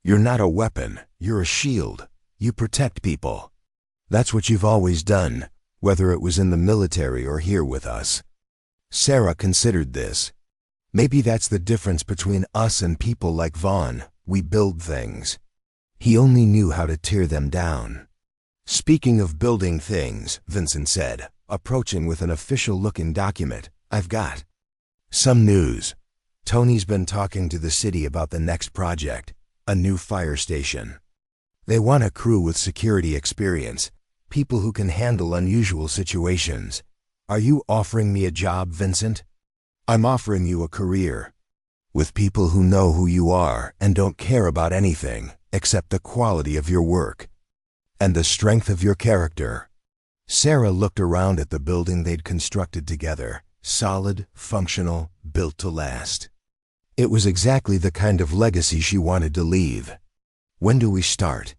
You're not a weapon, you're a shield. You protect people. That's what you've always done, whether it was in the military or here with us." Sarah considered this. "Maybe that's the difference between us and people like Vaughn. We build things. He only knew how to tear them down." "Speaking of building things," Vincent said, approaching with an official-looking document, "I've got some news. Tony's been talking to the city about the next project, a new fire station. They want a crew with security experience, people who can handle unusual situations. Are you offering me a job, Vincent?" "I'm offering you a career with people who know who you are and don't care about anything except the quality of your work and the strength of your character." Sarah looked around at the building they'd constructed together, solid, functional, built to last. It was exactly the kind of legacy she wanted to leave. "When do we start?"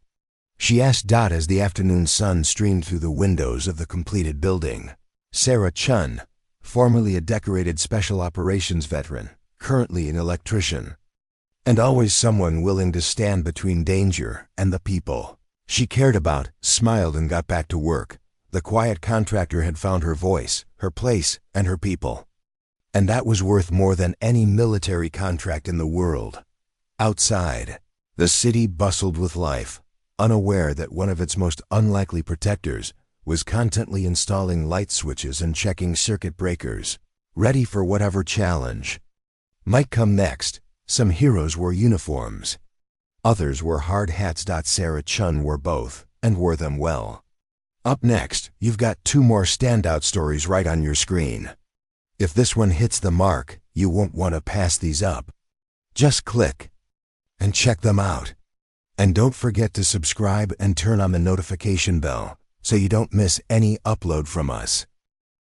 she asked Dot as the afternoon sun streamed through the windows of the completed building. Sarah Chun, formerly a decorated special operations veteran, currently an electrician, and always someone willing to stand between danger and the people she cared about, smiled and got back to work. The quiet contractor had found her voice, her place, and her people. And that was worth more than any military contract in the world. Outside, the city bustled with life, unaware that one of its most unlikely protectors was constantly installing light switches and checking circuit breakers, ready for whatever challenge might come next. Some heroes wore uniforms. Others wore hard hats. Sarah Chun wore both, and wore them well. Up next, you've got 2 more standout stories right on your screen. If this one hits the mark, you won't want to pass these up. Just click and check them out. And don't forget to subscribe and turn on the notification bell so you don't miss any upload from us.